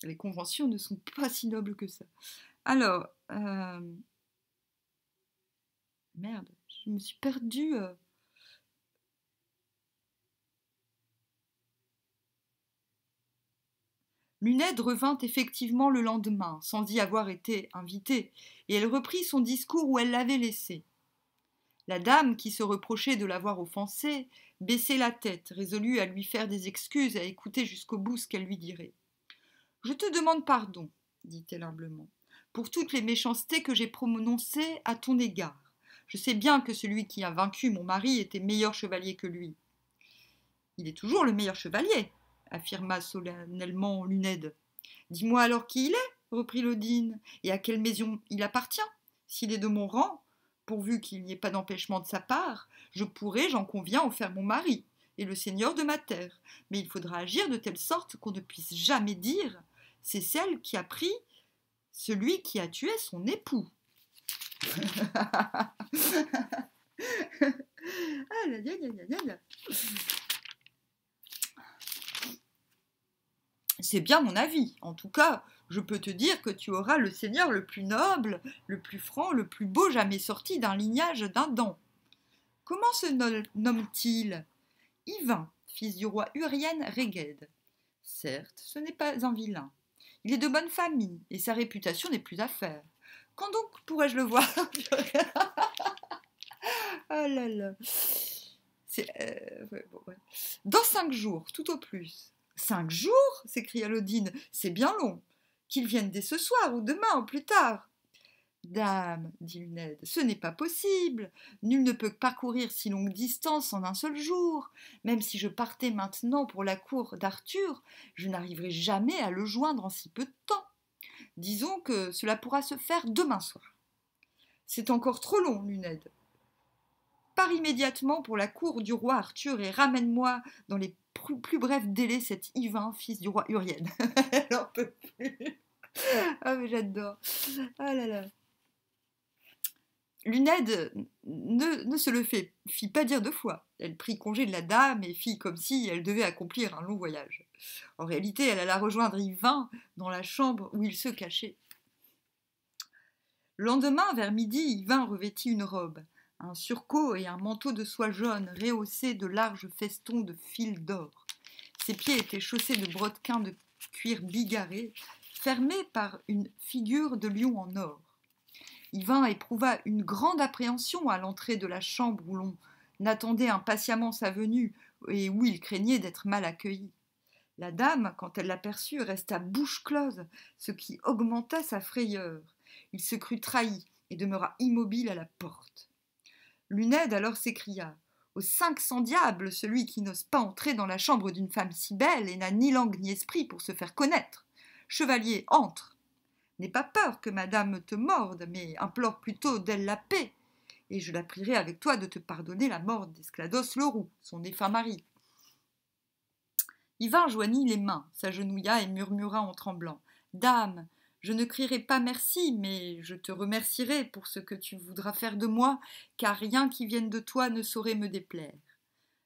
les conventions ne sont pas si nobles que ça. Alors, merde, je me suis perdue. Luned revint effectivement le lendemain, sans y avoir été invitée, et elle reprit son discours où elle l'avait laissé. La dame, qui se reprochait de l'avoir offensée, baissait la tête, résolue à lui faire des excuses et à écouter jusqu'au bout ce qu'elle lui dirait. « Je te demande pardon, dit-elle humblement, pour toutes les méchancetés que j'ai prononcées à ton égard. Je sais bien que celui qui a vaincu mon mari était meilleur chevalier que lui. »« Il est toujours le meilleur chevalier, » affirma solennellement Luned. « Dis-moi alors qui il est, reprit Lodine, et à quelle maison il appartient. S'il est de mon rang, pourvu qu'il n'y ait pas d'empêchement de sa part, je pourrai, j'en conviens, en faire mon mari et le seigneur de ma terre. Mais il faudra agir de telle sorte qu'on ne puisse jamais dire « c'est celle qui a pris celui qui a tué son époux ». C'est bien mon avis. En tout cas, je peux te dire que tu auras le seigneur le plus noble, le plus franc, le plus beau jamais sorti d'un lignage d'Adam. Comment se nomme-t-il? Yvain, fils du roi Urien Réged. Certes, ce n'est pas un vilain. Il est de bonne famille, et sa réputation n'est plus à faire. Quand donc pourrais-je le voir? Oh là là. Ouais. Dans 5 jours, tout au plus. 5 jours? S'écria Lodine. C'est bien long. Qu'il vienne dès ce soir ou demain ou plus tard. Dame, dit Luned, ce n'est pas possible. Nul ne peut parcourir si longue distance en un seul jour. Même si je partais maintenant pour la cour d'Arthur, je n'arriverai jamais à le joindre en si peu de temps. Disons que cela pourra se faire demain soir. C'est encore trop long, Luned. Pars immédiatement pour la cour du roi Arthur et ramène-moi dans les plus brefs délais cet Yvain, fils du roi Urien. Elle n'en peut plus. Ah, mais j'adore. Ah là là. Luned ne se le fit pas dire 2 fois. Elle prit congé de la dame et fit comme si elle devait accomplir un long voyage. En réalité, elle alla rejoindre Yvain dans la chambre où il se cachait. Le lendemain, vers midi, Yvain revêtit une robe, un surcot et un manteau de soie jaune rehaussé de larges festons de fils d'or. Ses pieds étaient chaussés de brodequins de cuir bigarré, fermés par une figure de lion en or. Yvain éprouva une grande appréhension à l'entrée de la chambre où l'on attendait impatiemment sa venue et où il craignait d'être mal accueilli. La dame, quand elle l'aperçut, resta bouche close, ce qui augmenta sa frayeur. Il se crut trahi et demeura immobile à la porte. Luned alors s'écria « Aux 500 diables, celui qui n'ose pas entrer dans la chambre d'une femme si belle et n'a ni langue ni esprit pour se faire connaître. Chevalier, entre. N'aie pas peur que madame te morde, mais implore plutôt d'elle la paix, et je la prierai avec toi de te pardonner la mort d'Esclados Leroux, son défunt mari. » Yvain joignit les mains, s'agenouilla et murmura en tremblant « Dame, je ne crierai pas merci, mais je te remercierai pour ce que tu voudras faire de moi, car rien qui vienne de toi ne saurait me déplaire. »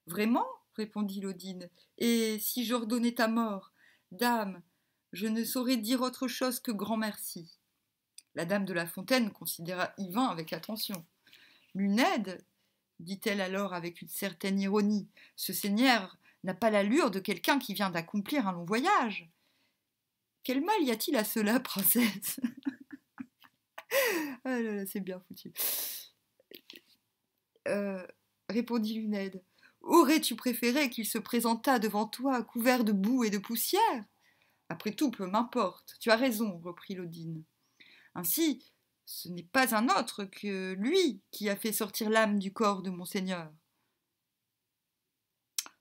« Vraiment ?» répondit Lodine. « Et si j'ordonnais ta mort, dame, je ne saurais dire autre chose que grand merci. » La dame de la Fontaine considéra Yvain avec attention. « Luned, dit-elle alors avec une certaine ironie, ce seigneur n'a pas l'allure de quelqu'un qui vient d'accomplir un long voyage. Quel mal y a-t-il à cela, princesse? » Ah là là, c'est bien foutu. Répondit Luned. Aurais-tu préféré qu'il se présentât devant toi couvert de boue et de poussière? Après tout, peu m'importe. Tu as raison, reprit Lodine. Ainsi, ce n'est pas un autre que lui qui a fait sortir l'âme du corps de monseigneur.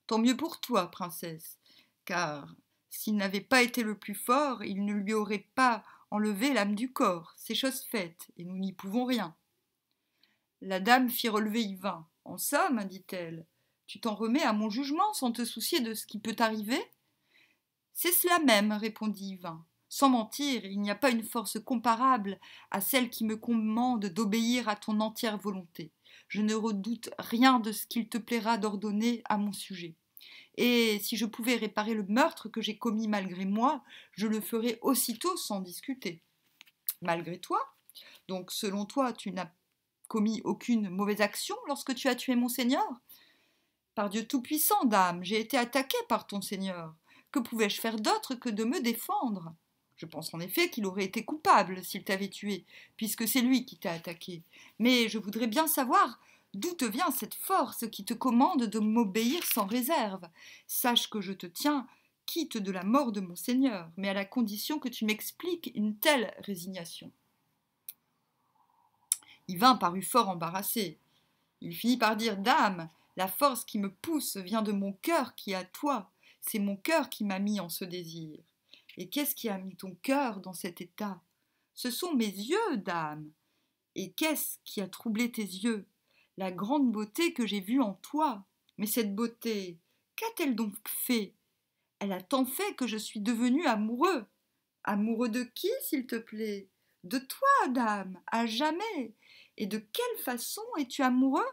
Tant mieux pour toi, princesse, car s'il n'avait pas été le plus fort, il ne lui aurait pas enlevé l'âme du corps. C'est chose faite, et nous n'y pouvons rien. La dame fit relever Yvain. En somme, dit-elle, tu t'en remets à mon jugement sans te soucier de ce qui peut arriver? C'est cela même, répondit Yvain. Sans mentir, il n'y a pas une force comparable à celle qui me commande d'obéir à ton entière volonté. Je ne redoute rien de ce qu'il te plaira d'ordonner à mon sujet. Et si je pouvais réparer le meurtre que j'ai commis malgré moi, je le ferais aussitôt sans discuter. Malgré toi? Donc, selon toi, tu n'as commis aucune mauvaise action lorsque tu as tué mon seigneur? Par Dieu tout-puissant, dame, j'ai été attaquée par ton seigneur. Que pouvais-je faire d'autre que de me défendre? Je pense en effet qu'il aurait été coupable s'il t'avait tué, puisque c'est lui qui t'a attaqué. Mais je voudrais bien savoir d'où te vient cette force qui te commande de m'obéir sans réserve. Sache que je te tiens quitte de la mort de mon seigneur, mais à la condition que tu m'expliques une telle résignation. Yvain parut fort embarrassé. Il finit par dire « Dame, la force qui me pousse vient de mon cœur qui est à toi. C'est mon cœur qui m'a mis en ce désir. Et qu'est-ce qui a mis ton cœur dans cet état? Ce sont mes yeux, dame. Et qu'est-ce qui a troublé tes yeux? La grande beauté que j'ai vue en toi. Mais cette beauté, qu'a-t-elle donc fait? Elle a tant fait que je suis devenu amoureux. Amoureux de qui, s'il te plaît? De toi, dame, à jamais. Et de quelle façon es-tu amoureux?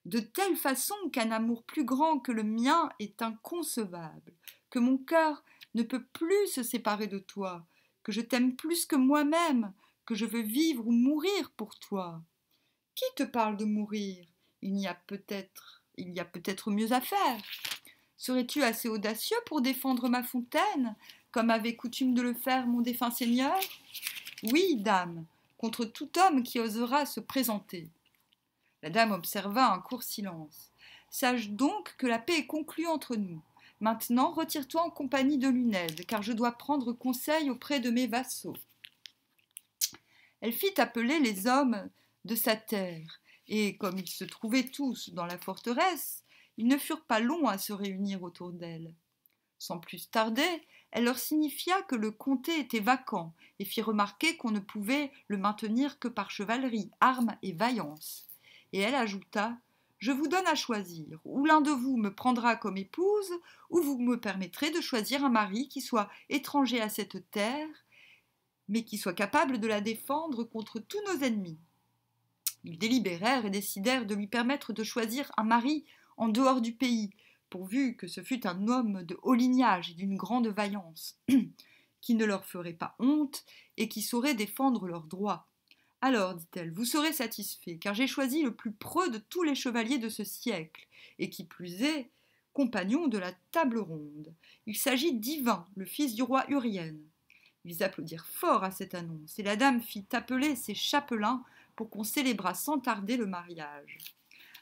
De telle façon qu'un amour plus grand que le mien est inconcevable, que mon cœur ne peut plus se séparer de toi, que je t'aime plus que moi-même, que je veux vivre ou mourir pour toi. Qui te parle de mourir? Il y a peut-être mieux à faire. Serais-tu assez audacieux pour défendre ma fontaine, comme avait coutume de le faire mon défunt seigneur? Oui, dame, contre tout homme qui osera se présenter. La dame observa un court silence. Sache donc que la paix est conclue entre nous. Maintenant, retire-toi en compagnie de Luned, car je dois prendre conseil auprès de mes vassaux. Elle fit appeler les hommes de sa terre, et comme ils se trouvaient tous dans la forteresse, ils ne furent pas longs à se réunir autour d'elle. Sans plus tarder, elle leur signifia que le comté était vacant et fit remarquer qu'on ne pouvait le maintenir que par chevalerie, armes et vaillance. Et elle ajouta: Je vous donne à choisir, ou l'un de vous me prendra comme épouse, ou vous me permettrez de choisir un mari qui soit étranger à cette terre, mais qui soit capable de la défendre contre tous nos ennemis. Ils délibérèrent et décidèrent de lui permettre de choisir un mari en dehors du pays, pourvu que ce fût un homme de haut lignage et d'une grande vaillance, qui ne leur ferait pas honte et qui saurait défendre leurs droits. Alors, dit-elle, vous serez satisfait, car j'ai choisi le plus preux de tous les chevaliers de ce siècle, et qui plus est, compagnon de la table ronde. Il s'agit d'Ivan, le fils du roi Urien. Ils applaudirent fort à cette annonce, et la dame fit appeler ses chapelains pour qu'on célébrât sans tarder le mariage.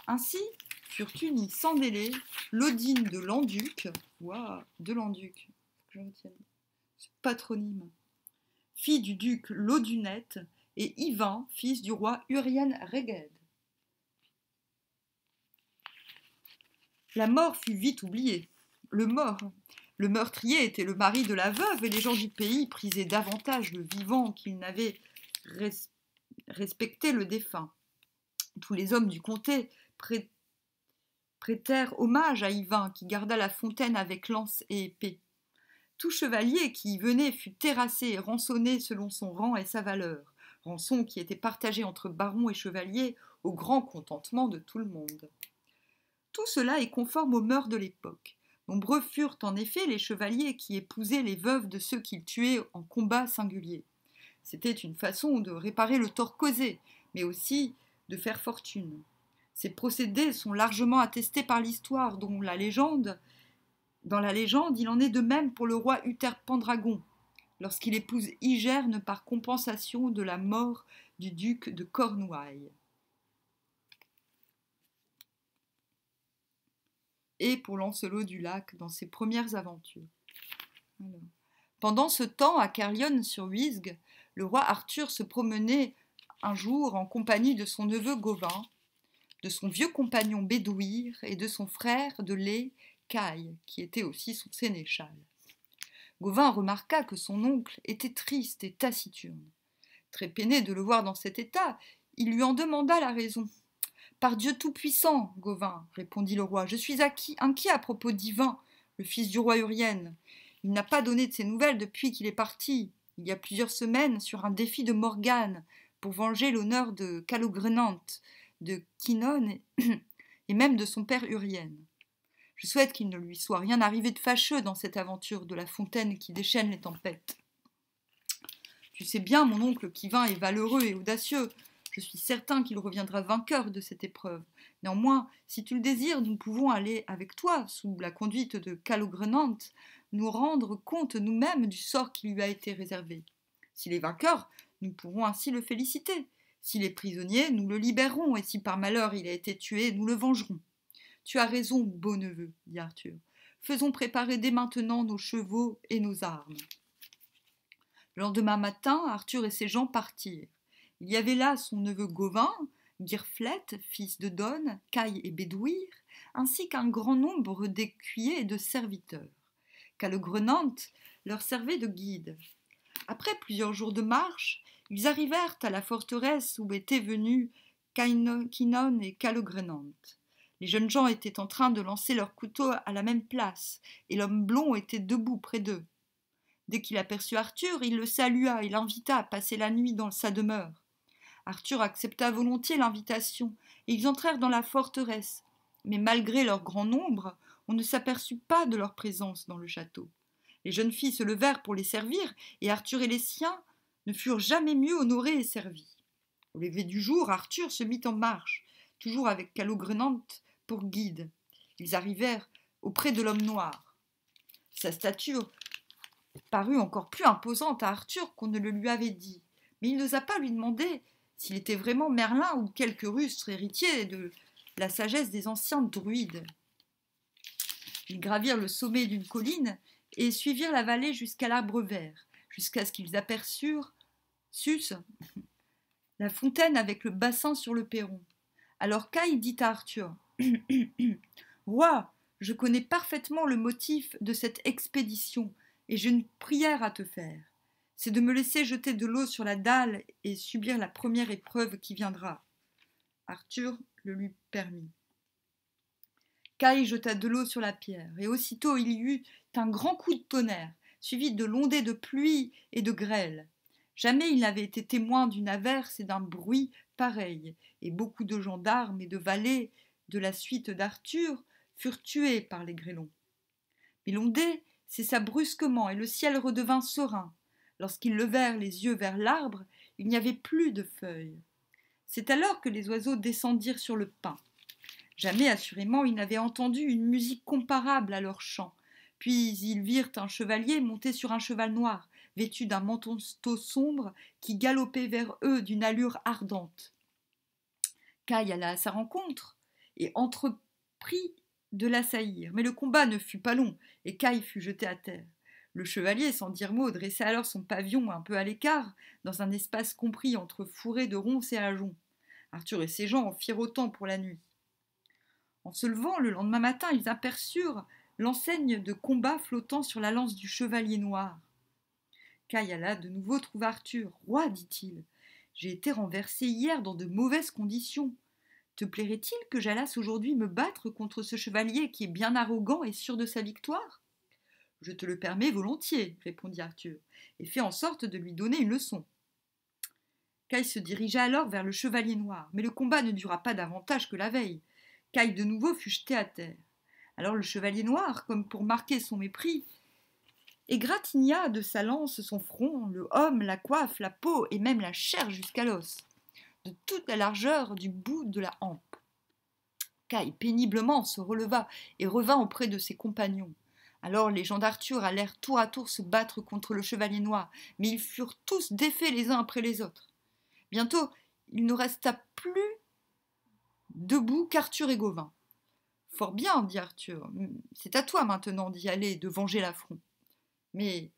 Ainsi furent unis sans délai Laudine de Landuc, patronyme, fille du duc Laudunette, et Ivan, fils du roi Urien Réged. La mort fut vite oubliée. Le meurtrier était le mari de la veuve, et les gens du pays prisaient davantage le vivant qu'ils n'avaient respecté le défunt. Tous les hommes du comté prêtèrent hommage à Ivan, qui garda la fontaine avec lance et épée. Tout chevalier qui y venait fut terrassé et rançonné selon son rang et sa valeur, rançon qui était partagé entre barons et chevaliers au grand contentement de tout le monde. Tout cela est conforme aux mœurs de l'époque. Nombreux furent en effet les chevaliers qui épousaient les veuves de ceux qu'ils tuaient en combat singulier. C'était une façon de réparer le tort causé, mais aussi de faire fortune. Ces procédés sont largement attestés par l'histoire, dans la légende, il en est de même pour le roi Uther Pendragon, lorsqu'il épouse Igerne par compensation de la mort du duc de Cornouailles. Et pour Lancelot du Lac dans ses premières aventures. Alors. Pendant ce temps, à Carlionne-sur-Huisgue, le roi Arthur se promenait un jour en compagnie de son neveu Gauvin, de son vieux compagnon Bédouir et de son frère de lait Caille, qui était aussi son sénéchal. Gauvin remarqua que son oncle était triste et taciturne. Très peiné de le voir dans cet état, il lui en demanda la raison. « Par Dieu tout-puissant, Gauvin, répondit le roi, je suis inquiet à propos d'Ivan, le fils du roi Urien. Il n'a pas donné de ses nouvelles depuis qu'il est parti, il y a plusieurs semaines, sur un défi de Morgane, pour venger l'honneur de Calogrenante, de Kinone et même de son père Urien. Je souhaite qu'il ne lui soit rien arrivé de fâcheux dans cette aventure de la fontaine qui déchaîne les tempêtes. Tu sais bien, mon oncle Kivin est valeureux et audacieux. Je suis certain qu'il reviendra vainqueur de cette épreuve. Néanmoins, si tu le désires, nous pouvons aller avec toi, sous la conduite de Calogrenante, nous rendre compte nous-mêmes du sort qui lui a été réservé. S'il est vainqueur, nous pourrons ainsi le féliciter. S'il est prisonnier, nous le libérerons, et si par malheur il a été tué, nous le vengerons. Tu as raison, beau neveu, dit Arthur. Faisons préparer dès maintenant nos chevaux et nos armes. Le lendemain matin, Arthur et ses gens partirent. Il y avait là son neveu Gauvin, Girflette, fils de Donne, Caille et Bédouir, ainsi qu'un grand nombre d'écuyers et de serviteurs. Calogrenante leur servait de guide. Après plusieurs jours de marche, Ils arrivèrent à la forteresse où étaient venus Kynon et Calogrenant. Les jeunes gens étaient en train de lancer leurs couteaux à la même place, et l'homme blond était debout près d'eux. Dès qu'il aperçut Arthur, il le salua et l'invita à passer la nuit dans sa demeure. Arthur accepta volontiers l'invitation, et ils entrèrent dans la forteresse. Mais malgré leur grand nombre, on ne s'aperçut pas de leur présence dans le château. Les jeunes filles se levèrent pour les servir, et Arthur et les siens ne furent jamais mieux honorés et servis. Au lever du jour, Arthur se mit en marche, toujours avec Calogrenant pour guide. Ils arrivèrent auprès de l'homme noir. Sa stature parut encore plus imposante à Arthur qu'on ne le lui avait dit, mais il n'osa pas lui demander s'il était vraiment Merlin ou quelque rustre héritier de la sagesse des anciens druides. Ils gravirent le sommet d'une colline et suivirent la vallée jusqu'à l'arbre vert, jusqu'à ce qu'ils aperçurent la fontaine avec le bassin sur le perron. Alors Kay dit à Arthur « Roi, je connais parfaitement le motif de cette expédition et j'ai une prière à te faire. C'est de me laisser jeter de l'eau sur la dalle et subir la première épreuve qui viendra. » Arthur le lui permit. Kay jeta de l'eau sur la pierre, et aussitôt il y eut un grand coup de tonnerre, suivi de l'ondée de pluie et de grêle. Jamais il n'avait été témoin d'une averse et d'un bruit pareil, et beaucoup de gendarmes et de valets de la suite d'Arthur furent tués par les grêlons. Mais l'ondée cessa brusquement et le ciel redevint serein. Lorsqu'ils levèrent les yeux vers l'arbre, il n'y avait plus de feuilles. C'est alors que les oiseaux descendirent sur le pin. Jamais, assurément, ils n'avaient entendu une musique comparable à leur chant. Puis ils virent un chevalier monté sur un cheval noir, vêtu d'un manteau sombre, qui galopait vers eux d'une allure ardente. Kay alla à sa rencontre et entreprit de l'assaillir. Mais le combat ne fut pas long, et Kay fut jeté à terre. Le chevalier, sans dire mot, dressa alors son pavillon un peu à l'écart, dans un espace compris entre fourrés de ronces et ajoncs. Arthur et ses gens en firent autant pour la nuit. En se levant, le lendemain matin, ils aperçurent l'enseigne de combat flottant sur la lance du chevalier noir. Kay alla de nouveau trouver Arthur. « Roi, dit-il, j'ai été renversé hier dans de mauvaises conditions. Te plairait-il que j'allasse aujourd'hui me battre contre ce chevalier qui est bien arrogant et sûr de sa victoire ?»« Je te le permets volontiers, répondit Arthur, et fais en sorte de lui donner une leçon. » Kay se dirigea alors vers le chevalier noir, mais le combat ne dura pas davantage que la veille. Kay de nouveau fut jeté à terre. Alors le chevalier noir, comme pour marquer son mépris, égratigna de sa lance son front, le homme, la coiffe, la peau et même la chair jusqu'à l'os, de toute la largeur du bout de la hampe. Kay péniblement se releva et revint auprès de ses compagnons. Alors les gens d'Arthur allèrent tour à tour se battre contre le chevalier noir, mais ils furent tous défaits les uns après les autres. Bientôt, il ne resta plus debout qu'Arthur et Gawain. « Fort bien, dit Arthur, c'est à toi maintenant d'y aller et de venger l'affront. » Mais,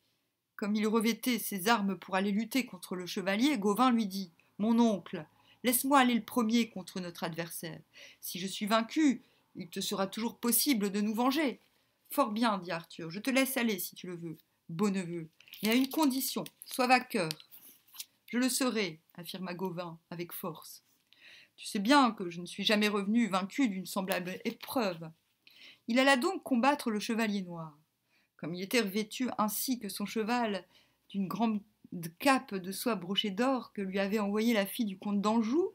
comme il revêtait ses armes pour aller lutter contre le chevalier, Gawain lui dit « Mon oncle, laisse-moi aller le premier contre notre adversaire. Si je suis vaincu, il te sera toujours possible de nous venger. »« Fort bien, dit Arthur, je te laisse aller si tu le veux, beau neveu, mais à une condition, sois vainqueur. »« Je le serai, affirma Gawain avec force. Tu sais bien que je ne suis jamais revenu vaincu d'une semblable épreuve. » Il alla donc combattre le chevalier noir. Comme il était revêtu ainsi que son cheval d'une grande cape de soie brochée d'or que lui avait envoyée la fille du comte d'Anjou,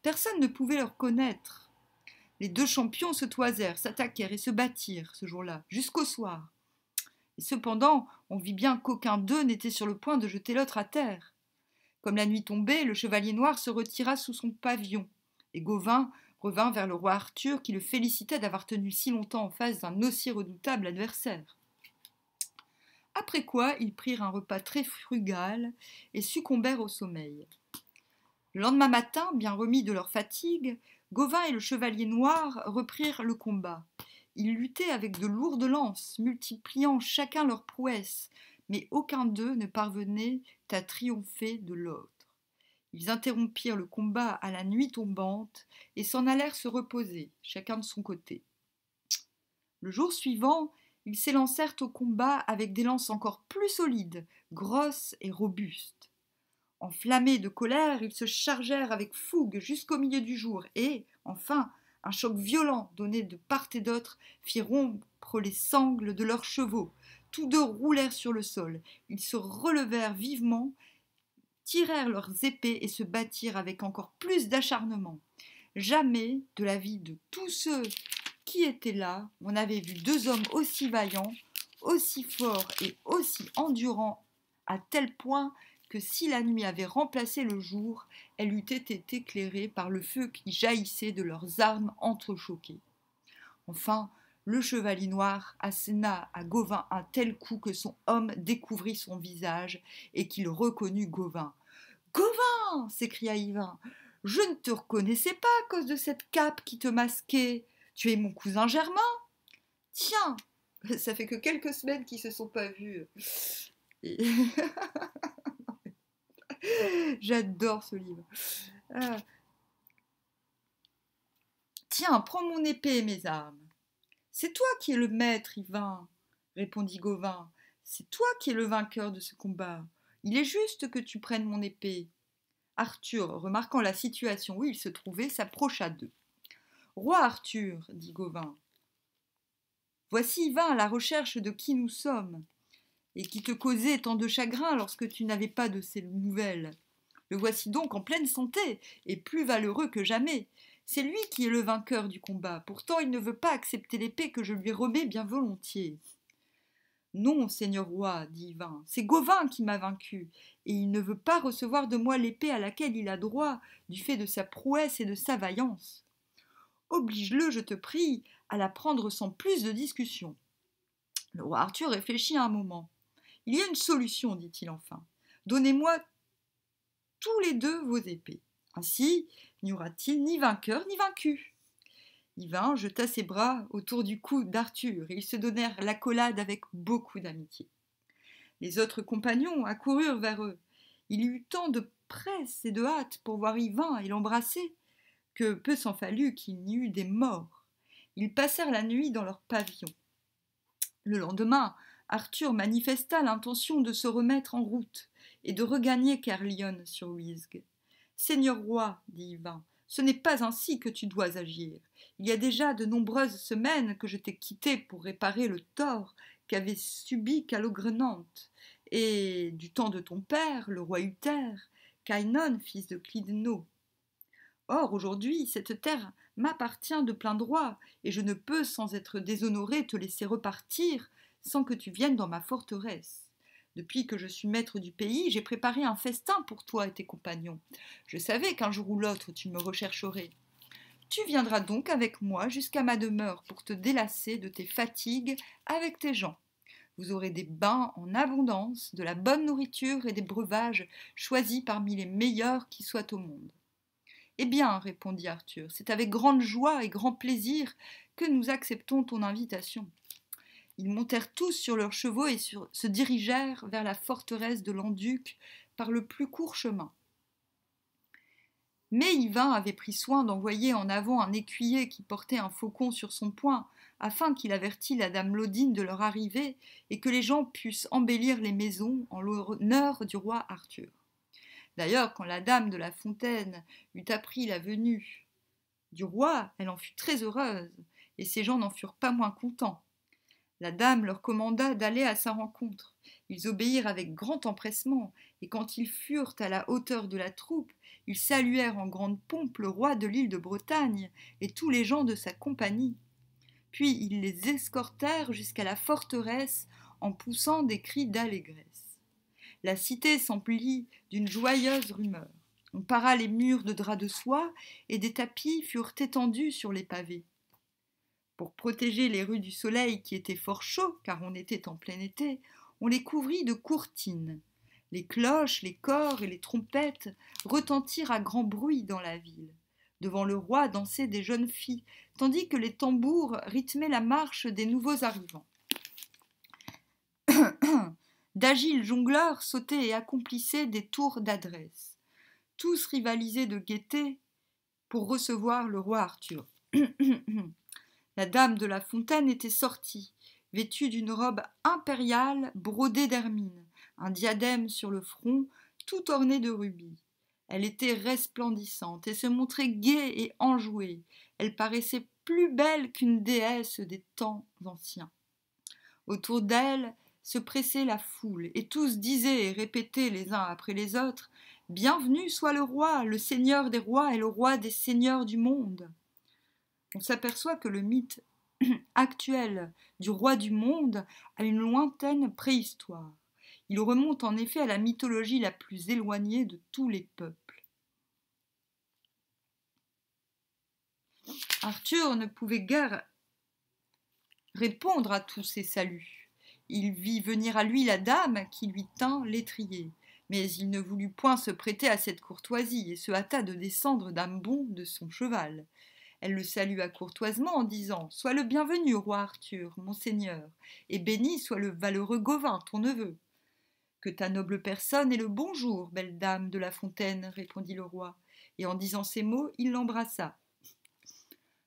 personne ne pouvait le reconnaître. Les deux champions se toisèrent, s'attaquèrent et se battirent ce jour-là, jusqu'au soir. Et cependant, on vit bien qu'aucun d'eux n'était sur le point de jeter l'autre à terre. Comme la nuit tombait, le chevalier noir se retira sous son pavillon, et Gawain revint vers le roi Arthur qui le félicitait d'avoir tenu si longtemps en face d'un aussi redoutable adversaire. Après quoi, ils prirent un repas très frugal et succombèrent au sommeil. Le lendemain matin, bien remis de leur fatigue, Gawain et le chevalier noir reprirent le combat. Ils luttaient avec de lourdes lances, multipliant chacun leurs prouesses, mais aucun d'eux ne parvenait à triompher de l'autre. Ils interrompirent le combat à la nuit tombante et s'en allèrent se reposer, chacun de son côté. Le jour suivant, ils s'élancèrent au combat avec des lances encore plus solides, grosses et robustes. Enflammés de colère, ils se chargèrent avec fougue jusqu'au milieu du jour et, enfin, un choc violent donné de part et d'autre fit rompre les sangles de leurs chevaux. Tous deux roulèrent sur le sol. Ils se relevèrent vivement, tirèrent leurs épées et se battirent avec encore plus d'acharnement. Jamais, de la vie de tous ceux qui étaient là, on avait vu deux hommes aussi vaillants, aussi forts et aussi endurants, à tel point que si la nuit avait remplacé le jour, elle eût été éclairée par le feu qui jaillissait de leurs armes entrechoquées. Enfin, le chevalier noir asséna à Gauvin un tel coup que son homme découvrit son visage et qu'il reconnut Gauvin. « Gauvin !» s'écria Yvain. « Je ne te reconnaissais pas à cause de cette cape qui te masquait. Tu es mon cousin Germain. Tiens, ça fait que quelques semaines qu'ils se sont pas vus. Et... J'adore ce livre. Tiens, prends mon épée et mes armes. C'est toi qui es le maître, Yvain, répondit Gauvin. C'est toi qui es le vainqueur de ce combat. Il est juste que tu prennes mon épée. Arthur, remarquant la situation où il se trouvait, s'approcha d'eux. Roi Arthur, dit Gauvin, voici Yvain à la recherche de qui nous sommes, et qui te causait tant de chagrin lorsque tu n'avais pas de ces nouvelles. Le voici donc en pleine santé, et plus valeureux que jamais. C'est lui qui est le vainqueur du combat. Pourtant, il ne veut pas accepter l'épée que je lui remets bien volontiers. Non, seigneur roi, dit Yvain, c'est Gauvin qui m'a vaincu, et il ne veut pas recevoir de moi l'épée à laquelle il a droit, du fait de sa prouesse et de sa vaillance. Oblige-le, je te prie, à la prendre sans plus de discussion. Le roi Arthur réfléchit un moment. Il y a une solution, dit-il enfin. Donnez-moi tous les deux vos épées. Ainsi, n'y aura-t-il ni vainqueur ni vaincu. Yvain jeta ses bras autour du cou d'Arthur et ils se donnèrent l'accolade avec beaucoup d'amitié. Les autres compagnons accoururent vers eux. Il y eut tant de presse et de hâte pour voir Yvain et l'embrasser que peu s'en fallut qu'il n'y eût des morts. Ils passèrent la nuit dans leur pavillon. Le lendemain, Arthur manifesta l'intention de se remettre en route et de regagner Caerleon-sur-Uisge. « Seigneur roi, dit Yvain, ce n'est pas ainsi que tu dois agir. Il y a déjà de nombreuses semaines que je t'ai quitté pour réparer le tort qu'avait subi Calogrenant, et du temps de ton père, le roi Uther, Caïnon, fils de Clydno. Or, aujourd'hui, cette terre m'appartient de plein droit, et je ne peux, sans être déshonoré, te laisser repartir sans que tu viennes dans ma forteresse. Depuis que je suis maître du pays, j'ai préparé un festin pour toi et tes compagnons. Je savais qu'un jour ou l'autre tu me rechercherais. Tu viendras donc avec moi jusqu'à ma demeure pour te délasser de tes fatigues avec tes gens. Vous aurez des bains en abondance, de la bonne nourriture et des breuvages choisis parmi les meilleurs qui soient au monde. Eh bien, répondit Arthur, c'est avec grande joie et grand plaisir que nous acceptons ton invitation. Ils montèrent tous sur leurs chevaux et se dirigèrent vers la forteresse de Landuc par le plus court chemin. Mais Yvain avait pris soin d'envoyer en avant un écuyer qui portait un faucon sur son poing, afin qu'il avertît la dame Laudine de leur arrivée et que les gens pussent embellir les maisons en l'honneur du roi Arthur. D'ailleurs, quand la dame de la Fontaine eut appris la venue du roi, elle en fut très heureuse, et ses gens n'en furent pas moins contents. La dame leur commanda d'aller à sa rencontre. Ils obéirent avec grand empressement, et quand ils furent à la hauteur de la troupe, ils saluèrent en grande pompe le roi de l'île de Bretagne et tous les gens de sa compagnie. Puis ils les escortèrent jusqu'à la forteresse en poussant des cris d'allégresse. La cité s'emplit d'une joyeuse rumeur. On para les murs de drap de soie et des tapis furent étendus sur les pavés. Pour protéger les rues du soleil qui était fort chaud, car on était en plein été, on les couvrit de courtines. Les cloches, les cors et les trompettes retentirent à grand bruit dans la ville. Devant le roi dansaient des jeunes filles, tandis que les tambours rythmaient la marche des nouveaux arrivants. D'agiles jongleurs sautaient et accomplissaient des tours d'adresse. Tous rivalisaient de gaieté pour recevoir le roi Arthur. La dame de la Fontaine était sortie, vêtue d'une robe impériale brodée d'hermine, un diadème sur le front tout ornée de rubis. Elle était resplendissante et se montrait gaie et enjouée. Elle paraissait plus belle qu'une déesse des temps anciens. Autour d'elle se pressait la foule, et tous disaient et répétaient les uns après les autres « Bienvenue soit le roi, le seigneur des rois et le roi des seigneurs du monde !» On s'aperçoit que le mythe actuel du roi du monde a une lointaine préhistoire. Il remonte en effet à la mythologie la plus éloignée de tous les peuples. Arthur ne pouvait guère répondre à tous ces saluts. Il vit venir à lui la dame qui lui tint l'étrier, mais il ne voulut point se prêter à cette courtoisie et se hâta de descendre d'un bond de son cheval. Elle le salua courtoisement en disant « Sois le bienvenu, roi Arthur, mon seigneur, et béni soit le valeureux Gauvin, ton neveu. » « Que ta noble personne ait le bonjour, belle dame de la fontaine, répondit le roi, et en disant ces mots, il l'embrassa.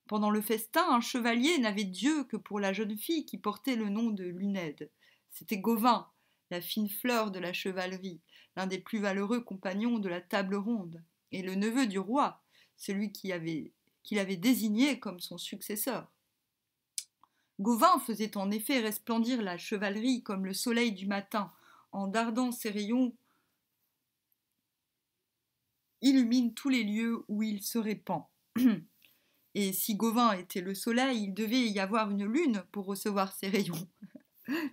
Pendant le festin, un chevalier n'avait Dieu que pour la jeune fille qui portait le nom de Lunède. C'était Gauvin, la fine fleur de la chevalerie, l'un des plus valeureux compagnons de la table ronde, et le neveu du roi, celui qu'il avait désigné comme son successeur. Gauvin faisait en effet resplendir la chevalerie comme le soleil du matin, en dardant ses rayons, illumine tous les lieux où il se répand. Et si Gauvin était le soleil, il devait y avoir une lune pour recevoir ses rayons.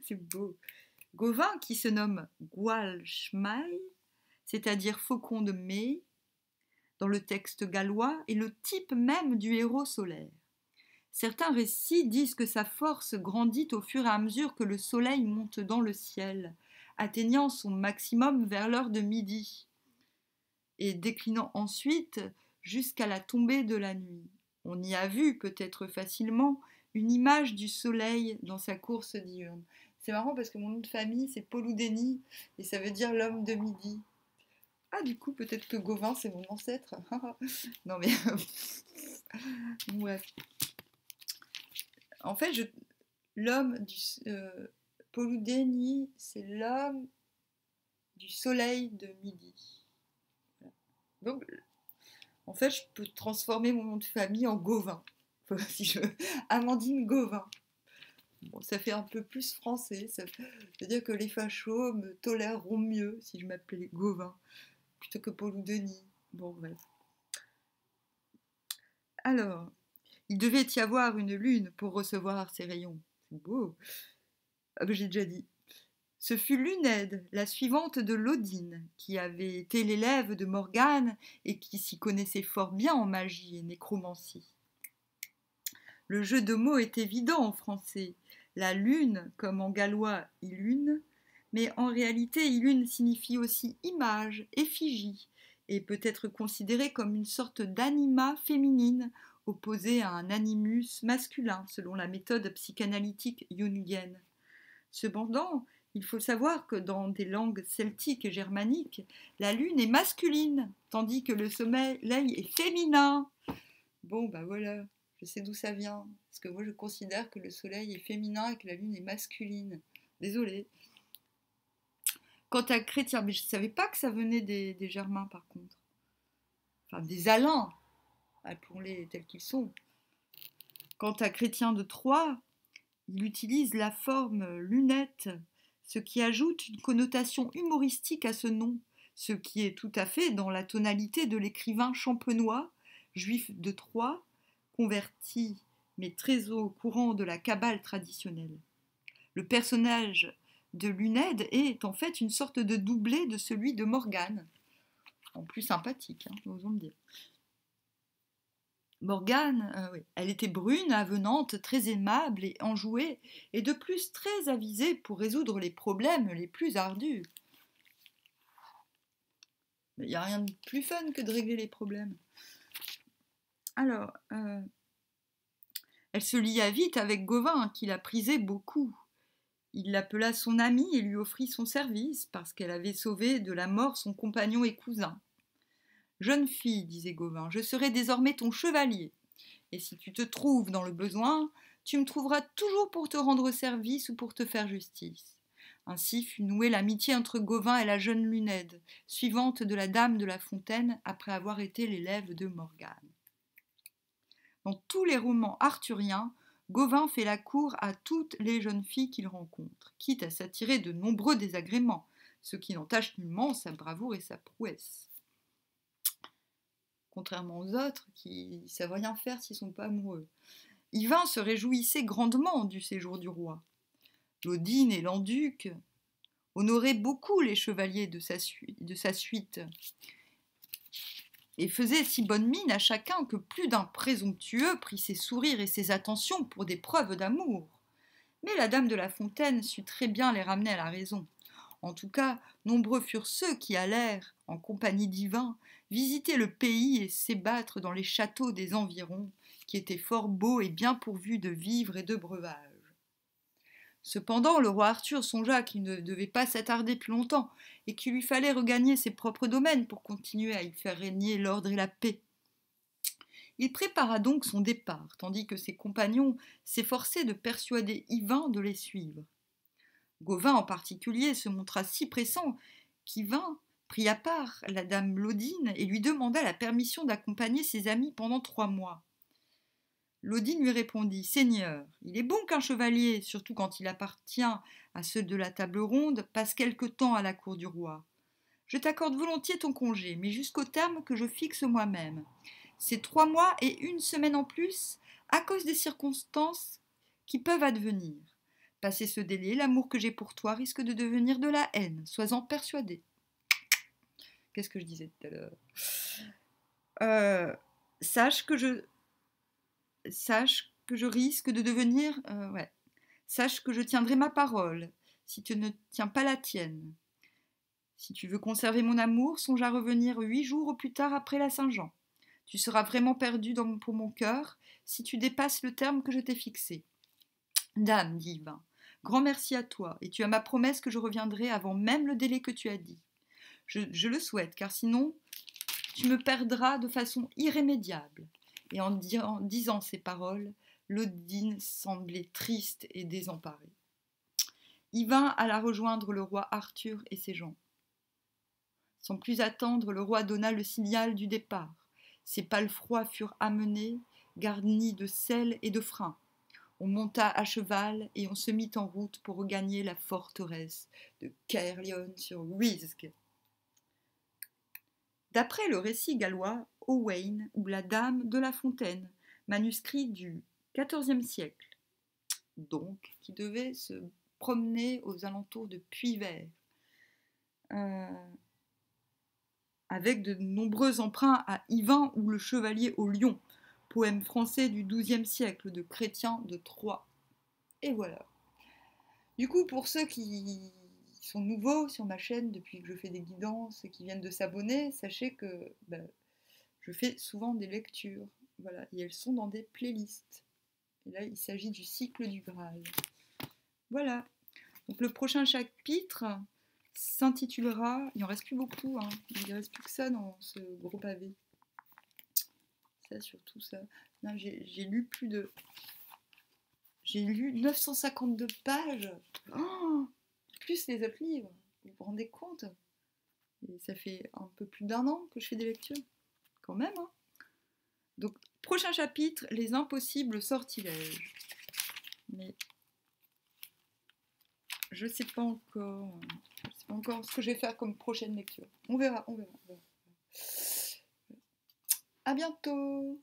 C'est beau. Gauvin, qui se nomme Gwalchmai, c'est-à-dire faucon de mai, dans le texte gallois, est le type même du héros solaire. Certains récits disent que sa force grandit au fur et à mesure que le soleil monte dans le ciel, atteignant son maximum vers l'heure de midi et déclinant ensuite jusqu'à la tombée de la nuit. On y a vu, peut-être facilement, une image du soleil dans sa course diurne. C'est marrant parce que mon nom de famille, c'est Poloudéni, et ça veut dire l'homme de midi. Ah, du coup, peut-être que Gauvin, c'est mon ancêtre. Non, mais... Bref. En fait, l'homme du... Poloudéni, c'est l'homme du soleil de midi. Voilà. Donc, en fait, je peux transformer mon nom de famille en Gauvin. Si je... Amandine Gauvin. Bon, ça fait un peu plus français. Ça veut dire que les fachos me toléreront mieux si je m'appelais Gauvin plutôt que Poloudéni. Bon, bref. Alors, il devait y avoir une lune pour recevoir ces rayons. C'est beau. Ah ben, j'ai déjà dit. Ce fut Lunède, la suivante de Lodine, qui avait été l'élève de Morgane et qui s'y connaissait fort bien en magie et nécromancie. Le jeu de mots est évident en français. La lune, comme en gallois ilune, mais en réalité ilune signifie aussi image, effigie, et peut être considérée comme une sorte d'anima féminine opposée à un animus masculin, selon la méthode psychanalytique jungienne. Cependant, il faut savoir que dans des langues celtiques et germaniques, la lune est masculine, tandis que le soleil est féminin. Bon, bah voilà, je sais d'où ça vient. Parce que moi, je considère que le soleil est féminin et que la lune est masculine. Désolée. Quant à Chrétien, mais je ne savais pas que ça venait des Germains, par contre. Enfin, des Alains, appelons-les tels qu'ils sont. Quant à Chrétien de Troyes, il utilise la forme lunette, ce qui ajoute une connotation humoristique à ce nom, ce qui est tout à fait dans la tonalité de l'écrivain champenois, juif de Troyes, converti mais très au courant de la cabale traditionnelle. Le personnage de Lunède est en fait une sorte de doublé de celui de Morgane, en plus sympathique, osons le dire. Morgane, oui, elle était brune, avenante, très aimable et enjouée, et de plus très avisée pour résoudre les problèmes les plus ardus. Il n'y a rien de plus fun que de régler les problèmes. Alors, elle se lia vite avec Gauvin, qui la prisait beaucoup. Il l'appela son ami et lui offrit son service, parce qu'elle avait sauvé de la mort son compagnon et cousin. « Jeune fille, disait Gauvin, je serai désormais ton chevalier. Et si tu te trouves dans le besoin, tu me trouveras toujours pour te rendre service ou pour te faire justice. Ainsi fut nouée l'amitié entre Gauvin et la jeune Lunède, suivante de la dame de La Fontaine après avoir été l'élève de Morgane. Dans tous les romans arthuriens, Gauvin fait la cour à toutes les jeunes filles qu'il rencontre, quitte à s'attirer de nombreux désagréments, ce qui n'entache nullement sa bravoure et sa prouesse. Contrairement aux autres, qui ne savent rien faire s'ils ne sont pas amoureux. Yvain se réjouissait grandement du séjour du roi. Claudine et Landuc honoraient beaucoup les chevaliers de sa suite et faisaient si bonne mine à chacun que plus d'un présomptueux prit ses sourires et ses attentions pour des preuves d'amour. Mais la dame de La Fontaine sut très bien les ramener à la raison. En tout cas, nombreux furent ceux qui allèrent, en compagnie d'Yvain, visiter le pays et s'ébattre dans les châteaux des environs, qui étaient fort beaux et bien pourvus de vivres et de breuvages. Cependant, le roi Arthur songea qu'il ne devait pas s'attarder plus longtemps et qu'il lui fallait regagner ses propres domaines pour continuer à y faire régner l'ordre et la paix. Il prépara donc son départ, tandis que ses compagnons s'efforçaient de persuader Yvain de les suivre. Gauvin en particulier se montra si pressant qu'Yvain prit à part la dame Claudine et lui demanda la permission d'accompagner ses amis pendant 3 mois. Claudine lui répondit : « Seigneur, il est bon qu'un chevalier, surtout quand il appartient à ceux de la table ronde, passe quelque temps à la cour du roi. Je t'accorde volontiers ton congé, mais jusqu'au terme que je fixe moi-même. C'est 3 mois et 1 semaine en plus, à cause des circonstances qui peuvent advenir. Passé ce délai, l'amour que j'ai pour toi risque de devenir de la haine, sois-en persuadé. » Qu'est-ce que je disais tout à l'heure ? Sache que je risque de devenir... Sache que je tiendrai ma parole, si tu ne tiens pas la tienne. Si tu veux conserver mon amour, songe à revenir 8 jours au plus tard après la Saint-Jean. Tu seras vraiment perdu pour mon cœur si tu dépasses le terme que je t'ai fixé. Dame, dit Yvain, grand merci à toi, et tu as ma promesse que je reviendrai avant même le délai que tu as dit. Je le souhaite, car sinon, tu me perdras de façon irrémédiable. Et en disant ces paroles, Claudine semblait triste et désemparée. Yvain alla rejoindre le roi Arthur et ses gens. Sans plus attendre, le roi donna le signal du départ. Ses palefrois furent amenés, garnis de sel et de frein. On monta à cheval et on se mit en route pour regagner la forteresse de Caerleon-sur-Uisge. D'après le récit gallois, Owain ou la Dame de La Fontaine, manuscrit du XIVe siècle, donc qui devait se promener aux alentours de Puy-Vert, avec de nombreux emprunts à Yvain ou le Chevalier au Lion, poème français du XIIe siècle de Chrétien de Troyes. Et voilà. Du coup, pour ceux qui sont nouveaux sur ma chaîne depuis que je fais des guidances et qui viennent de s'abonner, sachez que je fais souvent des lectures. Voilà, et elles sont dans des playlists. Et là, il s'agit du cycle du Graal. Voilà. Donc le prochain chapitre s'intitulera, il n'en reste plus beaucoup, hein, il ne reste plus que ça dans ce gros pavé. Ça, surtout ça. J'ai lu J'ai lu 952 pages, plus les autres livres, vous vous rendez compte? Et ça fait un peu plus d'1 an que je fais des lectures, quand même. Hein. Donc, prochain chapitre, les impossibles sortilèges. Mais je ne sais pas encore ce que je vais faire comme prochaine lecture. On verra. À bientôt.